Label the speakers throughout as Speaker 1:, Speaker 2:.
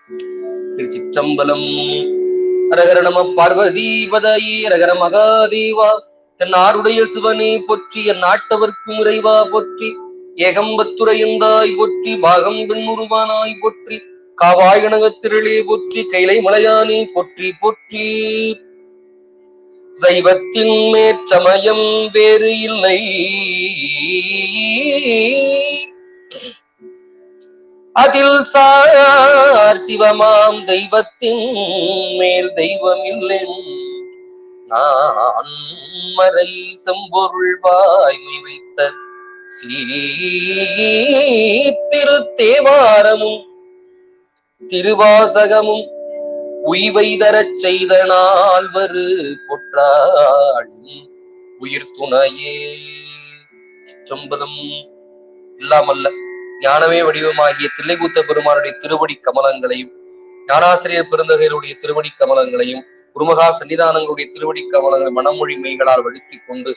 Speaker 1: திருச்சிற்றம்பலம். அரகர நம பார்வதீபதையே ரகர மகாதேவா. தன்னாருடைய சிவனே போற்றி, என் நாட்டவர்க்கும் இறைவா போற்றி. ஏகம்பத்துரையந்தாய் போற்றி, பாகம் பெண்ணுருவானாய் போற்றி. காவாய் கனகத்திரளே போற்றி, கைலை மலையானே போற்றி போற்றி. சைவத்தின் மேற்சமயம் வேறு இல்லை, அதில் சார் சிவமாம் தெய்வத்தின் மேல் தெய்வம் இல்லை. நான் மறை செம்பொருள் வாய்மை வைத்த திரு தேவாரமும் திருவாசகமும் உய்வை தரச் செய்த நால்வரு பொற்றாளும் உயிர் துணையே. சிற்றம்பலம். இல்லாமல்ல ஞானமே வடிவமாகிய தில்லைக்கூத்த பெருமானுடைய திருவடி கமலங்களையும், ஞானாசிரியர் பெருந்தகைகளுடைய திருவடி கமலங்களையும், குருமகா சன்னிதானங்களுடைய திருவடி கமலங்களை மனமொழி மெய்களால் வழுத்தி கொண்டு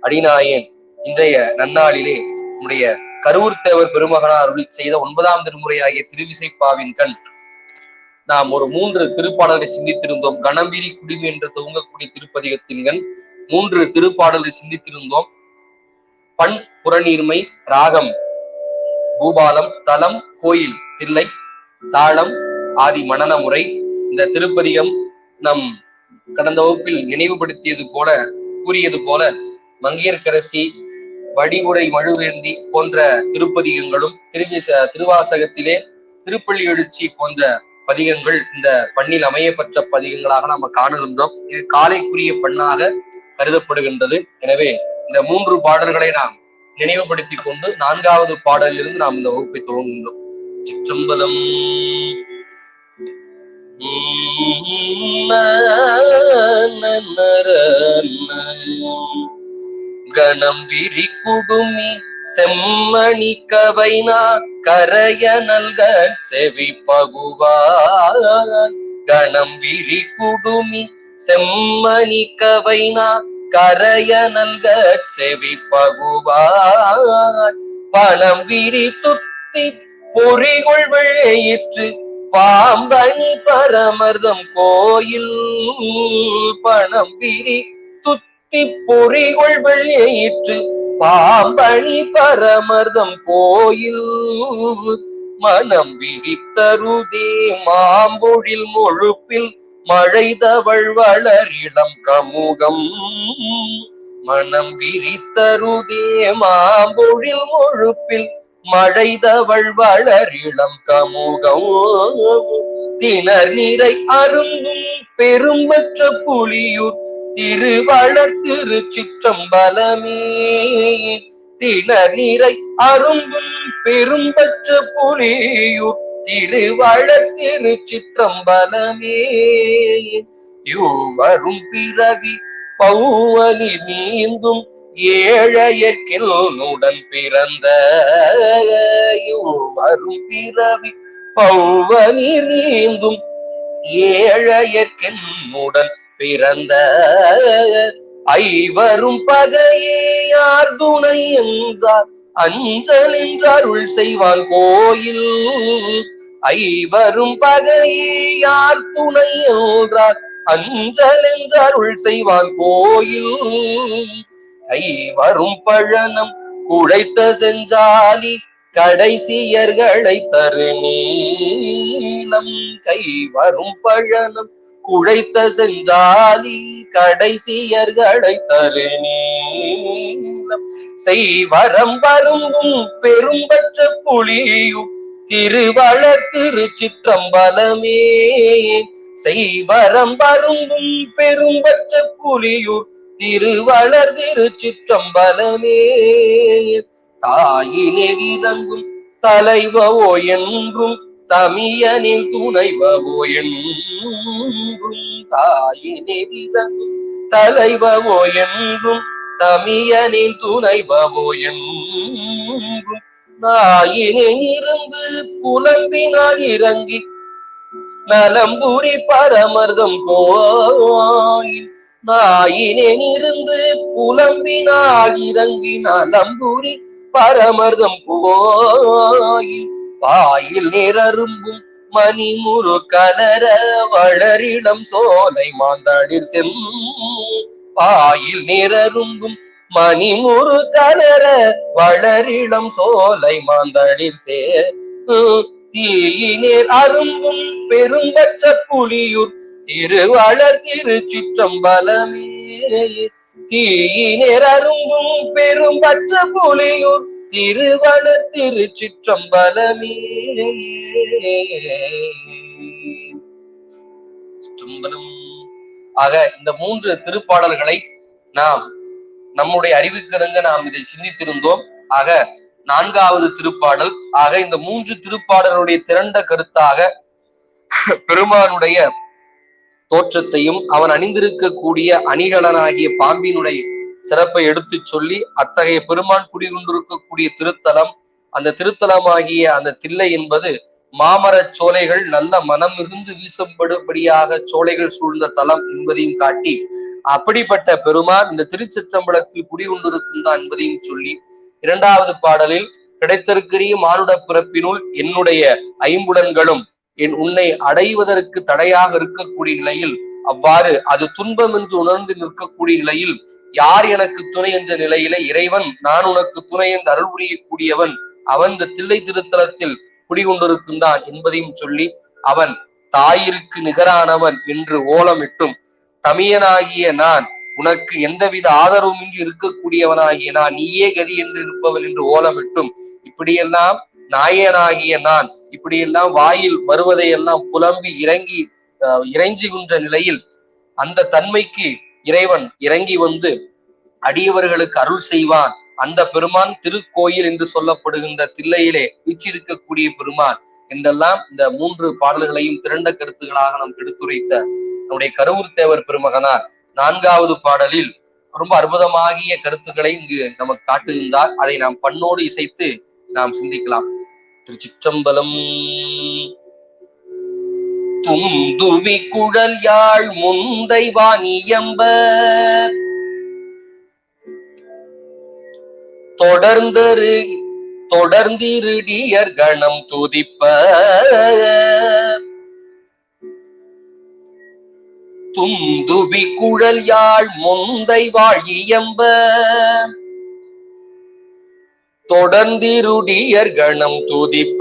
Speaker 1: அடிநாயேன் இன்றைய நன்னாளிலே நம்முடைய கரூர் தேவர் பெருமகனார் அருளி செய்த 9ஆம் திருமுறையாகிய திருவிசைப்பாவின் கண் நாம் ஒரு 3 திருப்பாடல்களை சிந்தித்திருந்தோம். கணம்பிரி குடிமை என்று துவங்கக்கூடிய திருப்பதிகத்தின் கண் 3 திருப்பாடல்களை சிந்தித்திருந்தோம். பண் புறநீர்மை, ராகம் பூபாலம், தலம் கோயில் தில்லை, தாளம் ஆதி மனன முறை. இந்த திருப்பதிகம் நம் கடந்த வகுப்பில் நினைவுபடுத்தியது போல கூறியது போல மங்கையர்க்கரசி, வடிவுடை மழுவேந்தி போன்ற திருப்பதிகங்களும், திருவாசகத்திலே திருப்பள்ளி எழுச்சி போன்ற பதிகங்கள் இந்த பண்ணில் அமையப்பெற்ற பதிகங்களாக நாம காணுகின்றோம். இது காலைக்குரிய பண்ணாக கருதப்படுகின்றது. எனவே இந்த 3 பாடல்களை நாம் நினைவுபடுத்தி கொண்டு 4வது பாடலிலிருந்து நாம் இந்த வகுப்பை துவங்குகின்றோம். சிற்றம்பலம். கணம் விரி குடுமி செம்மணி கவைனா கரைய நல்க செவி பகுவான். கணம் விரி குடுமி செம்மணி கவைனா கரைய நல்க செவி பகுவான். பணம் விரி துத்தி பொறிகுள் விழையிற்று பாம்பணி பரமர்தம் கோயில். பணம் விரி துத்தி பொறிகுள் விழையிற்று பாம்பணி பரமர்தம் கோயில். மனம் விரித்தருதே மாம்பொழில் முழுப்பில் மழைதவள் வளர் இளம் கமுகம். மனம் விரித்தருதே மாம்பொழில் முழுப்பில் மழைதவள் வளர் இளம் கமுகம். திணர் நிறை அரும்பும் பெரும்பற்ற புலியூர் திருவளர் திருச்சிற்றம்பலமே. திணர் நிறை அரும்பும் பெரும்பற்ற புலியூர் திருவளர் திருச்சிற்றம்பலமே. யூவரும் பிறவி பௌவலி நீந்தும் ஏழையர்க்கில்னுடன் பிறந்த. யூவரும் பிறவி பௌவலி நீந்தும் ஏழையர்க்கில்னுடன் பிறந்த. ஐவரும் பகையே யார் துணை என்றார் அஞ்சல் என்றருள் செய்வான் கோயில். ஐவரும் பகையே யார் துணை என்றார் அஞ்சல் என்றருள் செய்வான் கோயில். ஐவரும் பழனம் குழைத்த செஞ்சாலி கடைசியர்களை தரு நீளம். கைவரும் பழனம் குழைத்த செஞ்சாலி கடைசியர்களை தரு நீளம். செய்வரம் வரும்பும் பெரும்பற்ற புலியூர் திருவளர் திருச்சிற்றம்பலமே. செய்வரம் வரும்பும் பெரும்பற்ற புலியூர் திருவளர் திருச்சிற்றம்பலமே. தாயினே விளங்கும் தலைவவோ என்றும் தமியனின் துணைவவோ என்றும். தாயினே விளங்கும் தலைவவோ என்றும் தமியனின் துணைவவோ என்றும். நாயினே இருந்து புலம்பினால் இறங்கி நலம்பூரி பரமர்தம் கோயில். நாயினேன் இருந்து புலம்பினால் இறங்கி நலம்பூரி பரமர்தம் கோயில். பாயில் நேரரும்பும் மணிமுறு கலர வளரிளம் சோலை மாந்தளிர் பாயில் நிறரும்பும் மணிமுறு கலர வளரிளம் சோலை மாந்தளிர் தீயினேர் அரும்பும் பெரும்பற்ற புலியூர் திருவளர் திருச்சிற்றம்பலமே. தீயினேர் அரும்பும் பெரும்பற்ற புலியூர் திருவளர் திருச்சிற்றம்பலமே. சிற்றம்பலம். ஆக இந்த 3 திருப்பாடல்களை நாம் நம்முடைய அறிவுக்கிணங்க நாம் இதை சிந்தித்திருந்தோம். ஆக 4வது திருப்பாடல். ஆக இந்த 3 திருப்பாடலுடைய திரண்ட கருத்தாக பெருமானுடைய தோற்றத்தையும் அவன் அணிந்திருக்கக்கூடிய அணிகலனாகிய பாம்பினுடைய சிறப்பை எடுத்து சொல்லி அத்தகைய பெருமான் குடிகொண்டிருக்கக்கூடிய திருத்தலம், அந்த திருத்தலமாகிய அந்த தில்லை என்பது மாமரச் சோலைகள் நல்ல மனம் மிகுந்து வீசப்படுபடியாக சோலைகள் சூழ்ந்த தலம் என்பதையும் காட்டி, அப்படிப்பட்ட பெருமான் இந்த திருச்சிற்றம்பலத்தில் குடிகொண்டிருக்கின்றான் என்பதையும் சொல்லி 2வது பாடலில் கிடைத்திருக்கிற மானுட பிறப்பினுள் என்னுடைய ஐம்புலன்களும் உன்னை அடைவதற்கு தடையாக இருக்கக்கூடிய நிலையில், அவ்வாறு அது துன்பம் என்று உணர்ந்து நிற்கக்கூடிய நிலையில் யார் எனக்கு துணை என்ற நிலையில இறைவன் நான் உனக்கு துணை என்று அருள் புரியக்கூடியவன் அவன் இந்த தில்லை திருத்தலத்தில் குடிகொண்டிருக்கின்றான் என்பதையும் சொல்லி, அவன் தாயிற்கு நிகரானவன் என்று ஓலமிட்டும், தமியனாகிய நான் உனக்கு எந்தவித ஆதரவுமின்றி இருக்கக்கூடியவனாகிய நான் நீயே கதி என்று இருப்பவன் என்று ஓலமிட்டும், இப்படியெல்லாம் நாயனாகிய நான் இப்படியெல்லாம் வாயில் வருவதையெல்லாம் புலம்பி இறைஞ்சுகின்ற நிலையில் அந்த தன்மைக்கு இறைவன் இறங்கி வந்து அடியவர்களுக்கு அருள் செய்வான். அந்த பெருமான் திருக்கோயில் என்று சொல்லப்படுகின்ற தில்லையிலே வீற்றிருக்கக்கூடிய பெருமான் என்றெல்லாம் இந்த 3 பாடல்களையும் திரண்ட கருத்துகளாக நாம் எடுத்துரைத்த நம்முடைய கருவூர் தேவர் பெருமகனார் 4வது பாடலில் ரொம்ப அற்புதமாகிய கருத்துக்களை இங்கு நமக்கு காட்டுகின்றார். அதை நாம் பண்ணோடு இசைத்து நாம் சிந்திக்கலாம். திருச்சிற்றம்பலம். துந்துவி குழல் யாழ் முந்தை வாணியம்ப தொடர்ந்திருடியர் கணம் துதிப்ப, துந்துவி குழல் யாழ் முந்தை வாழியம்ப தொடர்ந்திருடியர் கணம் துதிப்ப.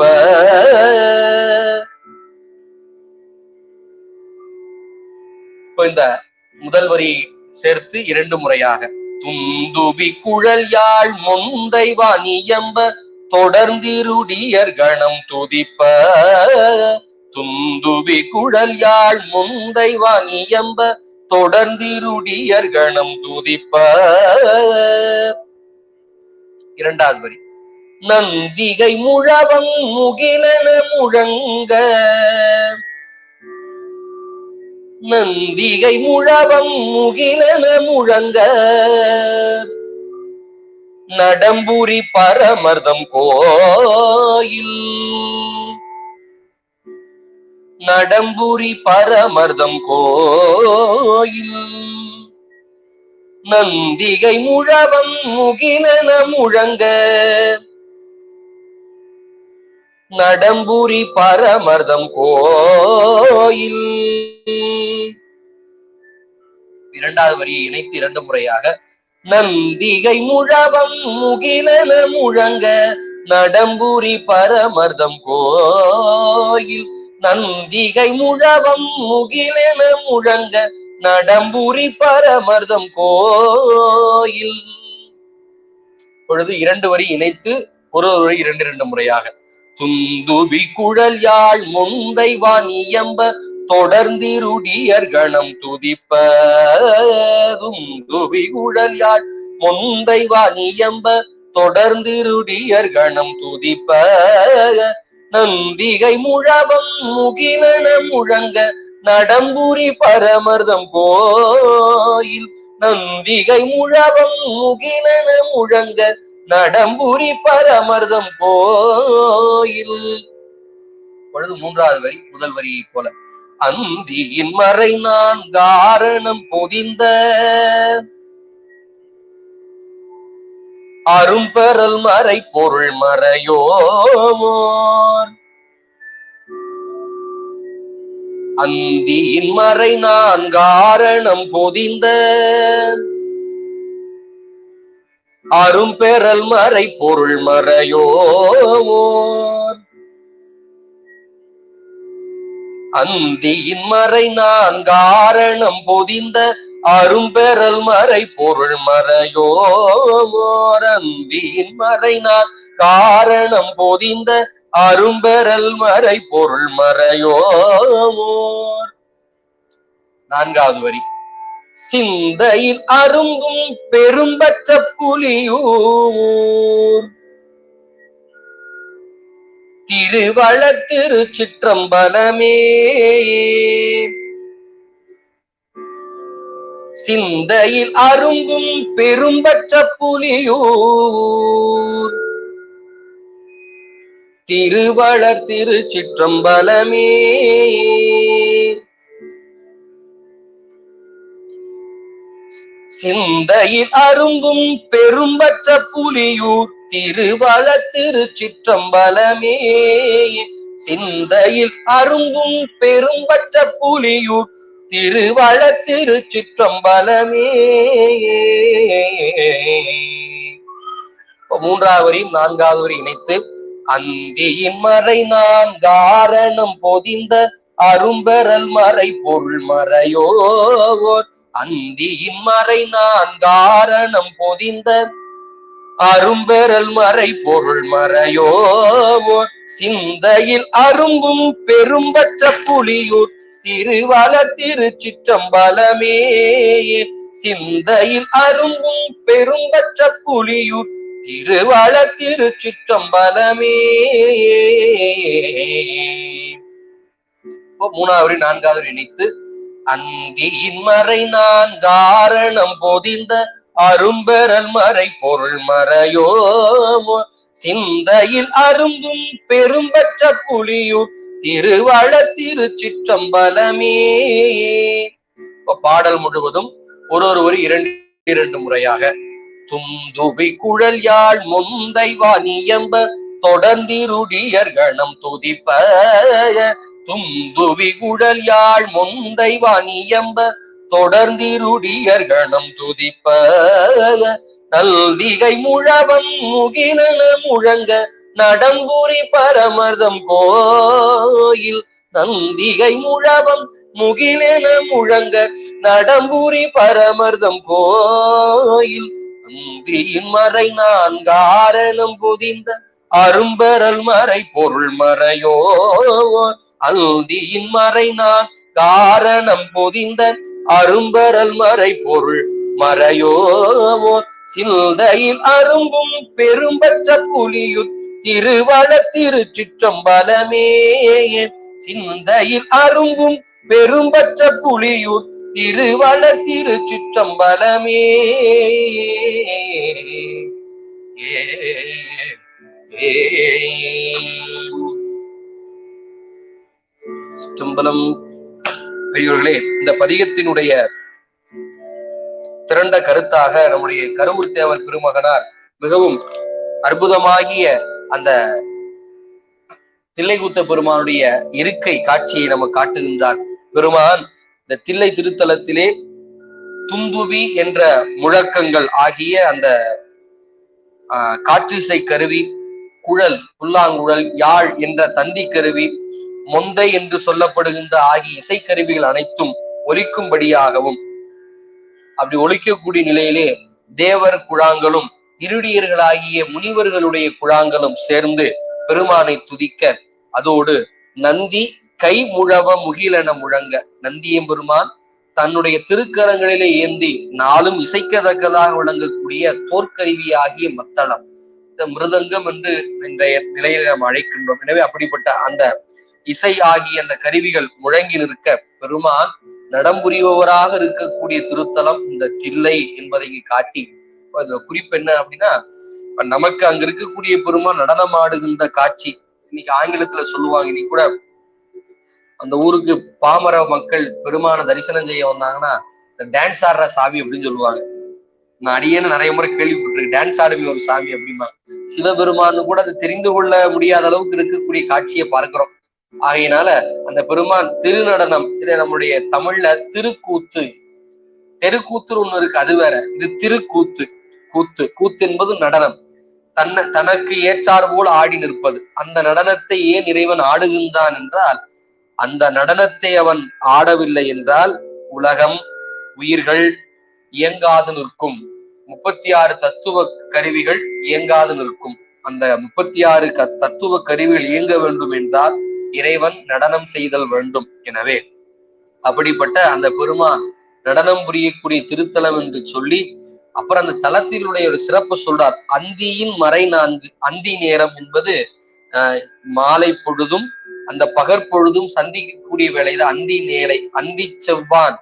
Speaker 1: இந்த முதல் வரி சேர்த்து 2 முறையாக துந்துபி குழல் யாழ் முந்தை வாணியம்ப தொடர்ந்திருடியர் கணம் துதிப்ப, துந்துபி குழல் யாழ் முந்தை வாணியம்ப தொடர்ந்திருடியர் கணம் துதிப்ப. 2வது வரி நந்திகை முழவம் முகிலன முழங்க, நந்திகை முழவம் முகிலன முழங்க நடம்புரி பரமர்தம் கோயில், நடம்புரி பரமர்தம் கோயில். நந்திகை முழவம் முகிலன முழங்க நடம்புரி பரமர்தம் கோயில். 2வது வரியை இணைத்து 2 முறையாக நந்திகை முழவம் முகிலன முழங்க நடம்புரி பரமர்தம் கோயில், நந்திகை முழவம் முகிலன முழங்க நடம்புரி பரமர்தம் கோயில். பொழுது 2 வரி இணைத்து ஒரு வரி 2 முறையாக துந்துபி குழல் யாழ் முந்தை வாணியம்ப தொடர்ந்திருடியர் கணம் துதிப்ப, துந்துபி குழல் யாழ் முந்தை வாணியம்ப தொடர்ந்திருடியர் கணம் துதிப்ப, நந்திகை முழவம் முகிலன முழங்க நடம்புரி பரமர்தம் கோயில், நந்திகை முழவம் முகிலன முழங்க நடம்புரி பரமர்தம் கோயில். பொழுது 3வது வரி முதல் வரியை போல அந்தியின் மறை நான் காரணம் பொதிந்த அரும்பெறல் மறை பொருள் மறையோமோர், அந்தியின் மறை நான் காரணம் பொதிந்த அரும்பெறல் மறை பொருள் மறையோர். அந்தியின் மறை நான் காரணம் பொதிந்த அரும்பெறல் மறை பொருள் மறையோர். அந்தியின் மறை நான் காரணம் பொதிந்த அரும்பெறல் மறை பொருள் மறையோர். நான்காவது வரி. சிந்தையில் அரும்பும் பெரும்பற்ற புலியூர் திருவள திருச்சிற்றம்பலமே. சிந்தையில் அரும்பும் பெரும்பற்ற புலியூர் திருவளர் திருச்சிற்றம்பலமே. சிந்தையில் அரும்பும் பெரும்பற்ற புலியூர் திருவள திருச்சிற்றம்பலமே. சிந்தையில் அரும்பும் பெரும்பற்ற புலியூர் திருவள திருச்சிற்றம்பலமே. மூன்றாவது வரியும் நான்காவது வரி இணைத்து அந்தியின் மறை நான் காரணம் பொதிந்த அரும்பெறல் மறை பொருள் மறையோர். அந்தியின் மறை நான் காரணம் பொதிந்த அரும்பெறல் மறை பொருள் மறையோர். சிந்தையில் அரும்பும் பெரும்பற்ற புலியூர் திருவள திருச்சிற்றம்பலமே. சிந்தையில் அரும்பும் பெரும்பற்ற புலியூர் திருவள திருச்சிற்றம்பலமே. மூணாவது நான்காவது இணைத்து அந்தியின் மறை நான் காரணம் பொதிந்த அரும்பெறல் மறை பொருள் மறையோர். சிந்தையில் அரும்பும் பெரும்பற்ற புலியூர் திருவள திருச்சிற்றம்பலமே. பாடல் முழுவதும் ஒரு இரண்டு முறையாக. துந்துபி குழல் யாழ் முந்தை வாணியம்ப தொடர்ந்திருடியர் கணம் துதிப்ப. துந்துபி குழல் யாழ் முந்தை வாணியம்ப தொடர்ந்திருடியர் கணம் துதிப்ப. நல்திகை முழவம் முகிலன முழங்க நடம்புரி பரமர்தம் கோயில். நந்திகை முழவம் முகிலென முழங்க நடம்புரி பரமர்தம் கோயில். அந்தியின் மறை நான் காரணம் பொதிந்த அரும்பெறல் மறை பொருள் மறையோர். அந்தியின் மறை நான் காரணம் பொதிந்த அரும்பெறல் மறை பொருள் மறையோர். சிந்தையில் அரும்பும் பெரும்பற்ற புலியூர் திருவள திருச்சிற்றம்பலமே. சிந்தையில் அரும்பும் பெரும்பற்ற புலியூர் திருவள திருச்சிற்றம்பலமே. சிற்றம்பலம். ஐயோர்களே, இந்த பதிகத்தினுடைய திரண்ட கருத்தாக நம்முடைய கருவூர் தேவர் பெருமகனார் மிகவும் அற்புதமாகிய அந்த தில்லைக்கூத்த பெருமானுடைய இருக்கை காட்சியை நமக்கு காட்டுகின்றார். பெருமான் இந்த தில்லை திருத்தலத்திலே துந்துபி என்ற முழக்கங்கள் ஆகிய அந்த காற்றிசை கருவி, குழல் புல்லாங்குழல், யாழ் என்ற தந்தி கருவி, மொந்தை என்று சொல்லப்படுகின்ற ஆகிய இசைக்கருவிகள் அனைத்தும் ஒலிக்கும்படியாகவும், அப்படி ஒலிக்கக்கூடிய நிலையிலே தேவர் குழாங்களும் இருடியர்களாகிய முனிவர்களுடைய குழாங்களும் சேர்ந்து பெருமானை துதிக்க, அதோடு நந்தி கை முழவ முகிலென முழங்க, நந்தியம் பெருமான் தன்னுடைய திருக்கரங்களிலே ஏந்தி நாளும் இசைக்கத்தக்கதாக விளங்கக்கூடிய தோற்கருவி ஆகிய மத்தளம், இந்த மிருதங்கம் என்று இந்த நிலையில நாம் அழைக்கின்றோம். எனவே அப்படிப்பட்ட அந்த இசை ஆகிய அந்த கருவிகள் முழங்கி நிற்க பெருமான் நடம்புரிபவராக இருக்கக்கூடிய திருத்தலம் இந்த தில்லை என்பதை இங்கு காட்டி, குறிப்பு என்ன அப்படின்னா, நமக்கு அங்க இருக்கக்கூடிய பெருமான் நடனம் ஆடுகின்ற காட்சி இன்னைக்கு ஆங்கிலத்துல சொல்லுவாங்க. இன்னைக்கு கூட அந்த ஊருக்கு பாமர மக்கள் பெருமான தரிசனம் செய்ய வந்தாங்கன்னா இந்த டான்ஸ் ஆடுற சாமி அப்படின்னு சொல்லுவாங்க. நான் அடியேன்னு நிறைய முறை கேள்விப்பட்டிருக்கேன், டான்ஸ் ஆடுமே ஒரு சாமி அப்படிமா. சிவபெருமானு கூட அதை தெரிந்து கொள்ள முடியாத அளவுக்கு இருக்கக்கூடிய காட்சியை பார்க்கிறோம். ஆகையினால அந்த பெருமான் திருநடனம், இதை நம்முடைய தமிழ்ல திருக்கூத்து, தெருக்கூத்து ஒண்ணு இருக்கு, அது வேற. இது திருக்கூத்து. கூத்து என்பது நடனம். தனக்கு ஏற்றார் போல் ஆடி நிற்பது. அந்த நடனத்தை ஏன் இறைவன் ஆடுகின்றான் என்றால், அந்த நடனத்தை அவன் ஆடவில்லை என்றால் உலகம், உயிர்கள் இயங்காது நிற்கும். 36 தத்துவ கருவிகள் இயங்காது நிற்கும். அந்த 36 தத்துவ கருவிகள் இயங்க வேண்டும் என்றால் இறைவன் நடனம் செய்தல் வேண்டும். எனவே அப்படிப்பட்ட அந்த பெருமான் நடனம் புரியக்கூடிய திருத்தலம் என்று சொல்லி, அப்புறம் அந்த தலத்தினுடைய ஒரு சிறப்பு சொல்றார். அந்தியின் மறை 4. அந்தி நேரம் என்பது மாலை பொழுதும் அந்த பகற்பொழுதும் சந்திக்கக்கூடிய வேலைதான் அந்தி நேலை. அந்தி செவ்வான்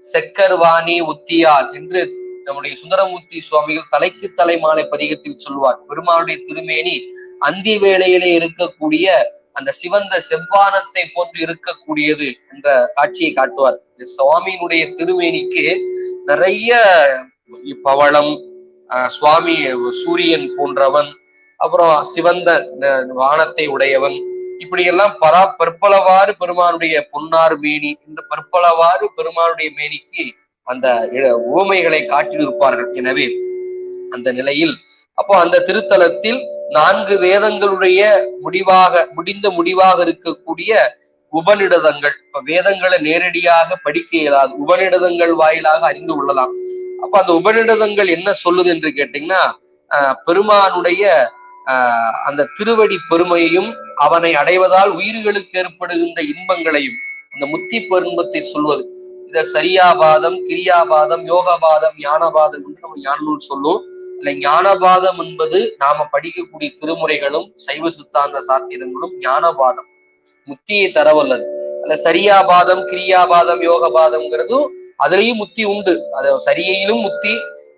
Speaker 1: செக்கர்வாணி உத்தியால் என்று நம்முடைய சுந்தரமூர்த்தி சுவாமிகள் தலைக்கு தலை மாலை பதிகத்தில் சொல்வார். பெருமானுடைய திருமேனி அந்தி வேளையிலே இருக்கக்கூடிய அந்த சிவந்த செவ்வானத்தை போன்று இருக்கக்கூடியது என்ற காட்சியை காட்டுவார். சுவாமியினுடைய திருமேனிக்கு நிறைய பவளம், சுவாமி சூரியன் போன்றவன், அப்புறம் சிவந்த வானத்தை உடையவன், இப்படி எல்லாம் பற்பலவாறு பெருமானுடைய பொன்னார் மேனி என்று பற்பலவாறு பெருமானுடைய மேனிக்கு அந்த உவமைகளை காட்டியிருப்பார்கள். எனவே அந்த நிலையில் அப்போ அந்த திருத்தலத்தில் 4 வேதங்களுடைய முடிந்த முடிவாக இருக்கக்கூடிய உபநிடதங்கள், இப்ப வேதங்களை நேரடியாக படிக்க இயலாது, உபநிடதங்கள் வாயிலாக அறிந்து கொள்ளலாம். அப்ப அந்த உபநிடதங்கள் என்ன சொல்லுது என்று கேட்டீங்கன்னா, பெருமானுடைய அந்த திருவடி பெருமையையும் அவனை அடைவதால் உயிர்களுக்கு ஏற்படுகின்ற இன்பங்களையும் அந்த முத்தி பெரும்பத்தை சொல்வது. இத சரியாபாதம், கிரியாபாதம், யோகபாதம், ஞானபாதம் என்று நம்ம ஞான நூல் சொல்லுவோம். இல்ல ஞானபாதம் என்பது நாம படிக்கக்கூடிய திருமுறைகளும் சைவ சித்தாந்த சாத்திரங்களும் ஞானபாதம், முத்தியை தரவல்லது. அல்ல சரியாபாதம், கிரியாபாதம், யோகபாதம்ங்கிறதும் அதுலயும் முத்தி உண்டு. அது சரியையிலும் முத்தி,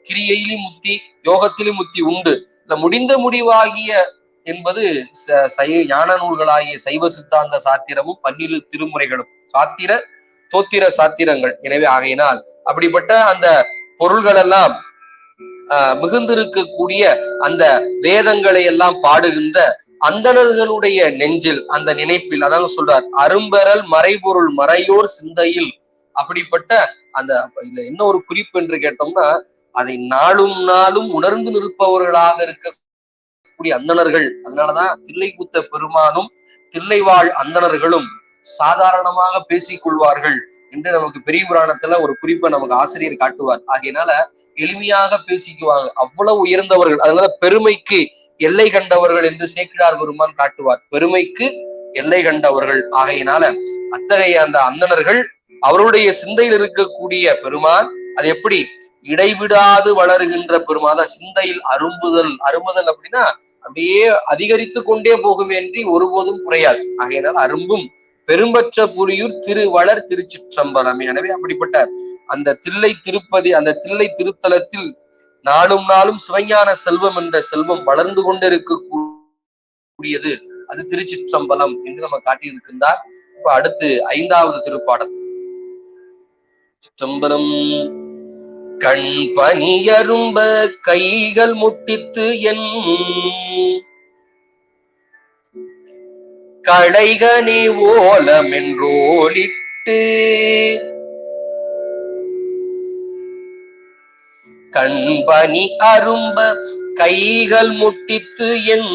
Speaker 1: கிரியையிலும் முத்தி, யோகத்திலும் முத்தி உண்டு. இந்த முடிந்த முடிவாகிய என்பது ஞான நூல்களாகிய சைவ சித்தாந்த சாத்திரமும் 12 திருமுறைகளும் சாத்திர தோத்திர சாத்திரங்கள். எனவே ஆகையினால் அப்படிப்பட்ட அந்த பொருள்கள் எல்லாம் மிகுந்திருக்கக்கூடிய அந்த வேதங்களை எல்லாம் பாடுகின்ற அந்தணர்களுடைய நெஞ்சில், அந்த நினைப்பில், அதாவது சொல்றார் அரும்பெறல் மறைபொருள் மறையோர் சிந்தையில். அப்படிப்பட்ட அந்த இதுல என்ன ஒரு குறிப்பு என்று கேட்டோம்னா, அதை நாளும் நாளும் உணர்ந்து நிற்பவர்களாக இருக்கக்கூடிய அந்தணர்கள். அதனாலதான் தில்லைக்கூத்த பெருமானும் தில்லைவாழ் அந்தணர்களும் சாதாரணமாக பேசிக் கொள்வார்கள் என்று நமக்கு பெரிய புராணத்துல ஒரு குறிப்பை நமக்கு ஆசிரியர் காட்டுவார். ஆகையினால எளிமையாக பேசிக்குவாங்க, அவ்வளவு உயர்ந்தவர்கள். அதனால பெருமைக்கு எல்லை கண்டவர்கள் என்று சேக்கிழார் பெருமான் காட்டுவார். பெருமைக்கு எல்லை கண்டவர்கள். ஆகையினால அத்தகைய அந்த அந்தணர்கள் அவருடைய சிந்தையில் இருக்கக்கூடிய பெருமான் அது எப்படி இடைவிடாது வளருகின்ற பெருமான். சிந்தையில் அரும்புதல் அப்படின்னா அப்படியே அதிகரித்து கொண்டே போகும் என்று ஒருபோதும் குறையாது. ஆகையினால் அரும்பும் பெரும்பற்ற புலியூர் திருவளர் திருச்சிற்றம்பலமே. எனவே அப்படிப்பட்ட அந்த தில்லை திருப்பதி, அந்த தில்லை திருத்தலத்தில் நாளும் நாளும் சிவஞான செல்வம் என்ற செல்வம் வளர்ந்து கொண்டிருக்கக்கூடியது அது திருச்சிற்றம்பலம் என்று நம்ம காட்டியிருக்கின்றார். இப்ப அடுத்து 5வது திருப்பாடல். சிற்றம்பலம். கண் பனியரும்ப கைகள் முட்டித்து என் களைகனே ஓலம் என்றோலிட்டு கண்பனி அரும்ப கைகள் முட்டித்து என்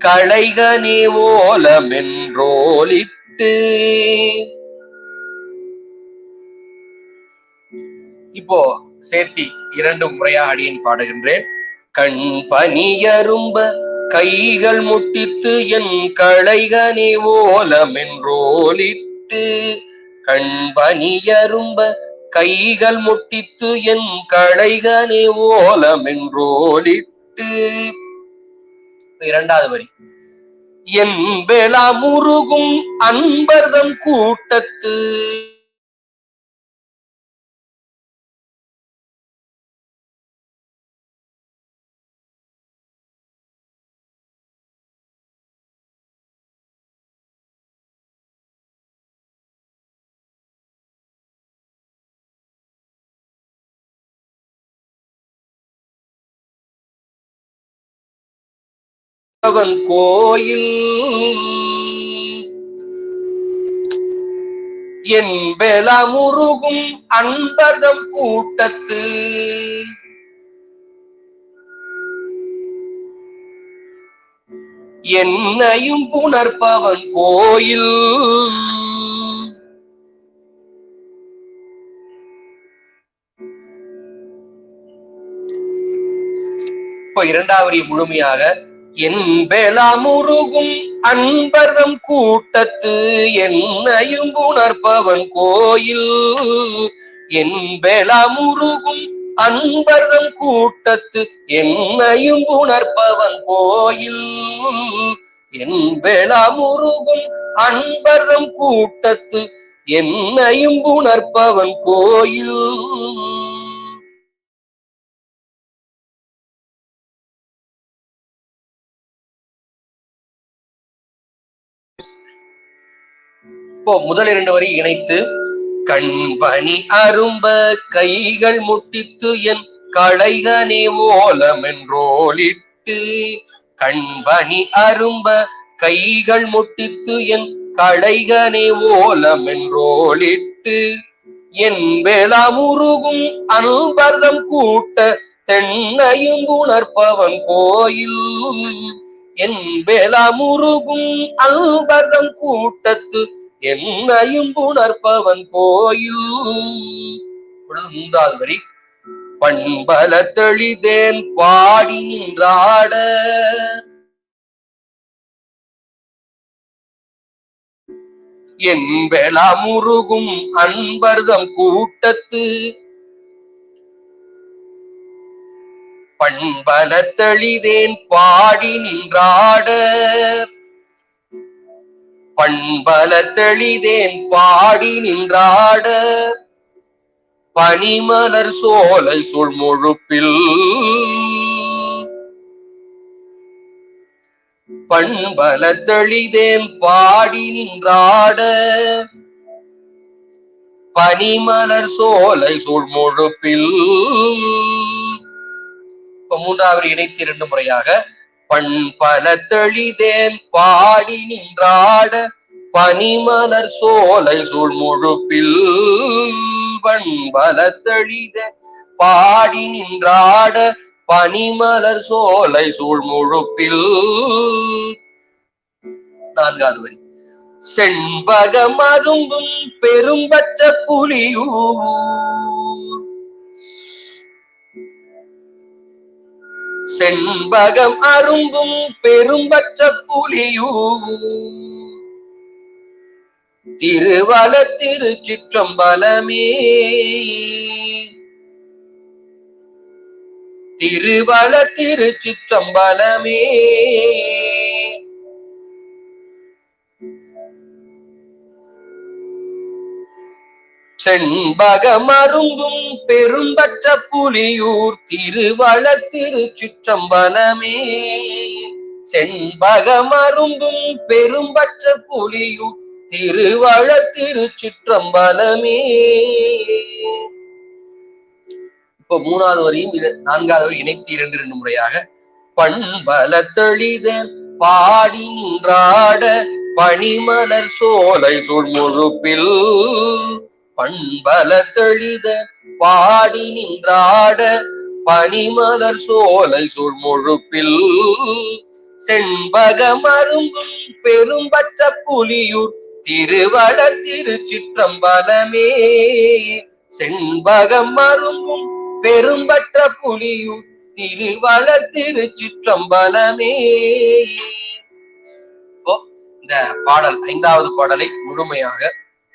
Speaker 1: களைகனே ஓலம் என்றோலிட்டு. இப்போ சேர்த்தி 2 முறையாக அடியேன் பாடுகின்றேன். கண் பனியரும்ப கைகள் முட்டித்து என் களைகனே ஓலம் என்றோலிட்டு. கண் பனியரும்ப கைகள் முட்டித்து என் களைகனே ஓலம் என்றோலிட்டு. 2வது வரி. என் வேளா முருகும் அன்பர்தம் கூட்டத்து அவன் கோயில் என்பெலமுருகும் அன்பர்தம் கூட்டத்து என்னையும் புணர்ப்பவன் கோயில். இப்போ இரண்டாவது முழுமையாக என்பெலமுருகும் அன்பர்தம் கூட்டத்து என்னையும் புணர்ப்பவன் கோயில். என்பெலமுருகும் அன்பர்தம் கூட்டத்து என்னையும் புணர்ப்பவன் கோயில். என்பெலமுருகும் அன்பர்தம் கூட்டத்து என்னையும் புணர்ப்பவன் கோயில். இப்போ முதல் இரண்டு வரி இணைத்து கண்பணி அரும்ப கைகள் முட்டித்து என் களைகனே ஓலம் என்றோலிட்டு. கண்பணி அரும்ப கைகள் முட்டித்து என் களைகனே ஓலம் என்றோலிட்டு. என்பெலமுருகும் அன்பர்தம் கூட்ட தென்னையும் உணர்ப்பவன் கோயில். என்பெலமுருகும் அன்பர்தம் கூட்டத்து என்னையும் புணர்ப்பவன் கோயில். மூன்றாவது வரி பண்பல தெளிதேன் பாடி நின்றாட. என்பெலமுருகும் அன்பர்தம் கூட்டத்து பண்பல தெளிதேன் பாடி நின்றாட. பண்பல தெளிதேன் பாடி நின்றாட பனிமலர் சோலை சுழ்முழுப்பில். பண்பல தெளிதேன் பாடி நின்றாட பனிமலர் சோலை சுழ்முழுப்பில். இப்ப மூன்றாவது இணைத்து இரண்டு முறையாக பண்பல தெளிதேன் பாடி நின்றாட பனிமலர் சோலை சூழ்முழுப்பில். பண்பல தெளிதேன் பாடி நின்றாட பனிமலர் சோலை சூழ்முழுப்பில். நான்காவது வரி செண்பகம் அரும்பும் பெரும்பச்ச புலியூர். செண்பகம் அரும்பும் பெரும்பச்ச புலியூர். திருவல திருச்சிற்றம்பலமே. திருவல திருச்சிற்றம்பலமே. செண்பகம் அரும்பும் பெரும்பற்ற புலியூர். திருவல திருச்சிற்றம்பலமே. செண்பகம் அரும்பும் பெரும்பற்ற புலியூர். திருவல திருச்சிற்றம்பலமே. இப்போ மூணாவது வரையும் நான்காவது வரை இணைத்து இரண்டு இரண்டு முறையாக பண்பல தெளிதேன் பாடி நின்றாட பனிமலர் சோலை சூழ்முழுப்பில். பண்பல தெளித பாடி நின்றாட பனிமலர் சோலை சூழ்முழுப்பில். செண்பகம் அரும்பும் பெரும்பற்ற புலியூர். திருவல திருச்சிற்றம்பலமே. செண்பகம் அரும்பும் பெரும்பற்ற புலியூர். திருவல திருச்சிற்றம்பலமே. இந்த பாடல் ஐந்தாவது பாடலை முழுமையாக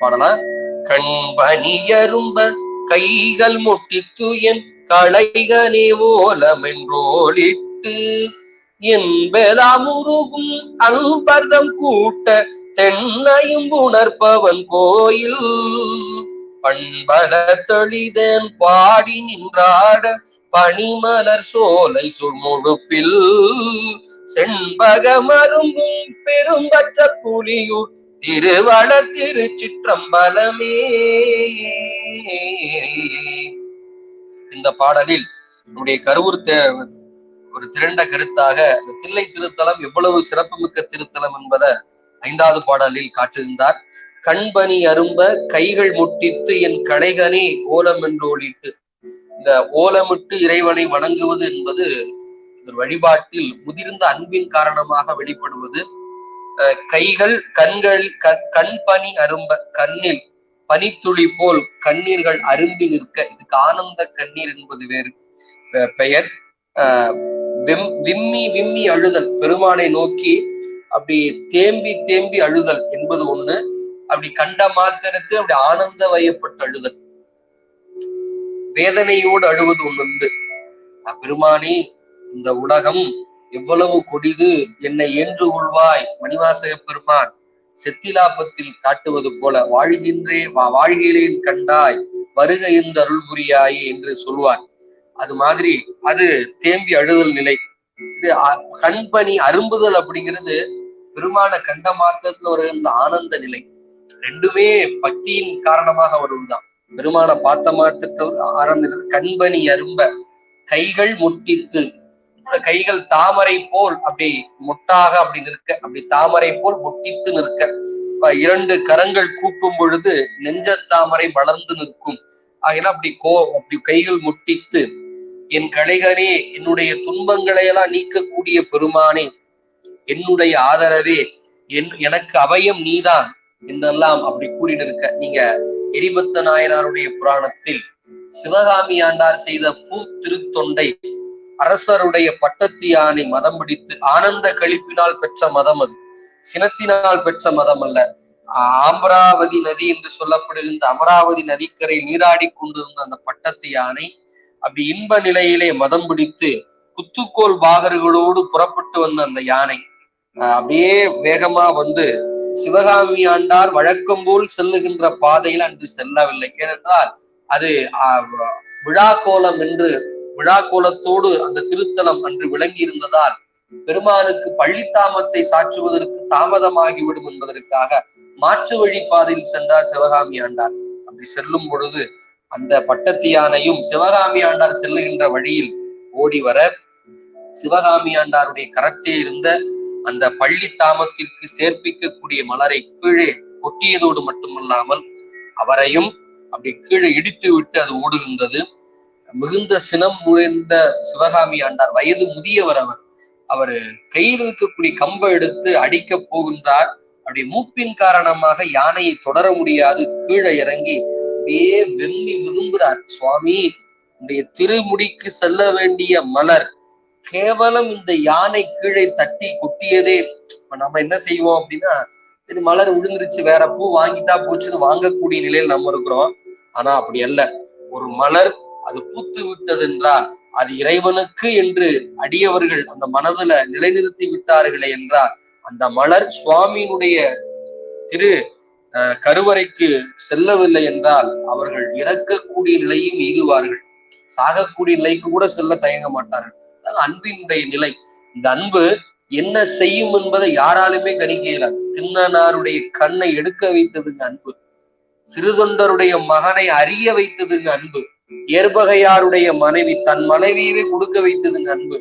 Speaker 1: பாடலாம். கண்பணியரும்ப கைகள் முட்டித்து என் களைகனே ஓலம் என்றோலிட்டு. என்பெலமுருகும் அன்பர்தம் கூட்ட தென்னையும் உணர்ப்பவன் கோயில். பண்பல தெளிதேன் பாடி நின்றாட பனிமலர் சோலை சுழ்முழுப்பில். செண்பகம் அரும்பும் பெரும்பற்ற புலியூர். திருவல திருச்சிற்றம்பலமே. இந்த பாடலில் நம்முடைய கருவூர் தேவர் ஒரு திரண்ட கருத்தாக இந்த தில்லை திருத்தலம் எவ்வளவு சிறப்புமிக்க திருத்தலம் என்பதை 5வது பாடலில் காட்டியிருந்தார். கண்பனி அரும்ப கைகள் முட்டித்து என் களைகனே ஓலம் என்று ஓலிட்டு. இந்த ஓலமிட்டு இறைவனை வணங்குவது என்பது வழிபாட்டில் முதிர்ந்த அன்பின் காரணமாக வெளிப்படுவது. கைகள் கண்கள் கண் பனி அரும்ப, கண்ணில் பனித்துளி போல் கண்ணீர்கள் அரும்பி நிற்க. இதுக்கு ஆனந்த கண்ணீர் என்பது வேறு பெயர். விம்மி விம்மி அழுதல், பெருமானை நோக்கி அப்படி தேம்பி தேம்பி அழுதல் என்பது ஒண்ணு. அப்படி கண்ட மாத்திரத்தில் அப்படி ஆனந்த வயப்பட்டு அழுதல், வேதனையோடு அழுவது ஒண்ணு. பெருமானி, இந்த உலகம் எவ்வளவு கொடிது, என்னை ஏன்று கொள்வாய். மணிவாசக பெருமான் செத்திலாபத்தில் காட்டுவது போல வாழ்கிறேன் கண்டாய் வருக இந்த அருள் புரியாயே என்று சொல்வார். அது மாதிரி அது தேம்பி அழுதல் நிலை. இது கண்பனி அரும்புதல் அப்படிங்கிறது பெருமான கண்ட மாத்திரத்துல ஒரு இந்த ஆனந்த நிலை. ரெண்டுமே பக்தியின் காரணமாக வருவதுதான். பெருமான பார்த்த மாத்திரத்துல ஆனந்த. கண்பனி அரும்ப கைகள் முட்டித்து, கைகள் தாமரை போல் அப்படி முட்டாக அப்படி நிற்க, அப்படி தாமரை போல் முட்டித்து நிற்க. 2 கரங்கள் கூப்பும் பொழுது நெஞ்ச தாமரை வளர்ந்து நிற்கும். ஆகினா அப்படி கைகள் முட்டித்து என் களைகனே, என்னுடைய துன்பங்களை எல்லாம் நீக்கக்கூடிய பெருமானே, என்னுடைய ஆதரவே, எனக்கு அபயம் நீதான் என்றெல்லாம் அப்படி கூறி நிற்க. நீங்க எரிபத்த நாயனாருடைய புராணத்தில் சிவகாமி ஆண்டார் செய்த பூ திருத்தொண்டை அரசருடைய பட்டத்து யானை மதம் பிடித்து ஆனந்த கழிப்பினால் பெற்ற மதம், அது சினத்தினால் பெற்ற மதம் அல்ல. அமராவதி நதி என்று சொல்லப்படுகின்ற அமராவதி நதிக்கரை நீராடி கொண்டிருந்த அந்த பட்டத்து யானை அப்படி இன்ப நிலையிலே மதம் பிடித்து குத்துக்கோள் பாகர்களோடு புறப்பட்டு வந்த அந்த யானை அப்படியே வேகமா வந்து சிவகாமி ஆண்டார் வழக்கம் போல் செல்லுகின்ற பாதையில் அன்று செல்லவில்லை. ஏனென்றால் அது விழா கோலத்தோடு அந்த திருத்தலம் அன்று விளங்கி இருந்ததால் பெருமானுக்கு பள்ளித்தாமத்தை சாற்றுவதற்கு தாமதமாகிவிடும் என்பதற்காக மாற்று வழி பாதையில் சென்றார் சிவகாமி ஆண்டார். அப்படி செல்லும் பொழுது அந்த பட்டத்து யானையும் சிவகாமி ஆண்டார் செல்லுகின்ற வழியில் ஓடி வர சிவகாமி ஆண்டாருடைய கரத்தில் இருந்த அந்த பள்ளித்தாமத்திற்கு சேர்ப்பிக்கக்கூடிய மலரை கீழே கொட்டியதோடு மட்டுமல்லாமல் அவரையும் அப்படி கீழே இடித்து விட்டு அது ஓடுகின்றது. மிகுந்த சினம் முறைந்த சிவகாமி ஆண்டார், வயது முதியவர், அவரு கையில் இருக்கக்கூடிய கம்பை எடுத்து அடிக்க போகின்றார். அப்படி மூப்பின் காரணமாக யானையை தொடர முடியாது, கீழே இறங்கி அப்படியே வெம்மி விரும்புகிறார். சுவாமி, உடைய திருமுடிக்கு செல்ல வேண்டிய மலர் கேவலம் இந்த யானை கீழே தட்டி கொட்டியதே. இப்ப நம்ம என்ன செய்வோம் அப்படின்னா, சரி மலர் விழுந்துருச்சு, வேற பூ வாங்கிட்டா போச்சுன்னு வாங்கக்கூடிய நிலையில் நம்ம இருக்கிறோம். ஆனா அப்படி அல்ல. ஒரு மலர் அது பூத்து விட்டது என்றால் அது இறைவனுக்கு என்று அடியவர்கள் அந்த மனதுல நிலைநிறுத்தி விட்டார்களே என்றால் அந்த மலர் சுவாமியினுடைய திரு கருவறைக்கு செல்லவில்லை என்றால் அவர்கள் இறக்கக்கூடிய நிலையும் எய்துவார்கள், சாகக்கூடிய நிலைக்கு கூட செல்ல தயங்க மாட்டார்கள். அன்பினுடைய நிலை. இந்த அன்பு என்ன செய்யும் என்பதை யாராலுமே கணிக்க இயலாது. திண்ணனாருடைய கண்ணை எடுக்க வைத்ததுங்க அன்பு. சிறுதொண்டருடைய மகனை அறிய வைத்ததுங்க அன்பு. ஏர்பகையாருடைய மனைவி தன் மனைவியவே கொடுக்க வைத்ததுங்க அன்பு.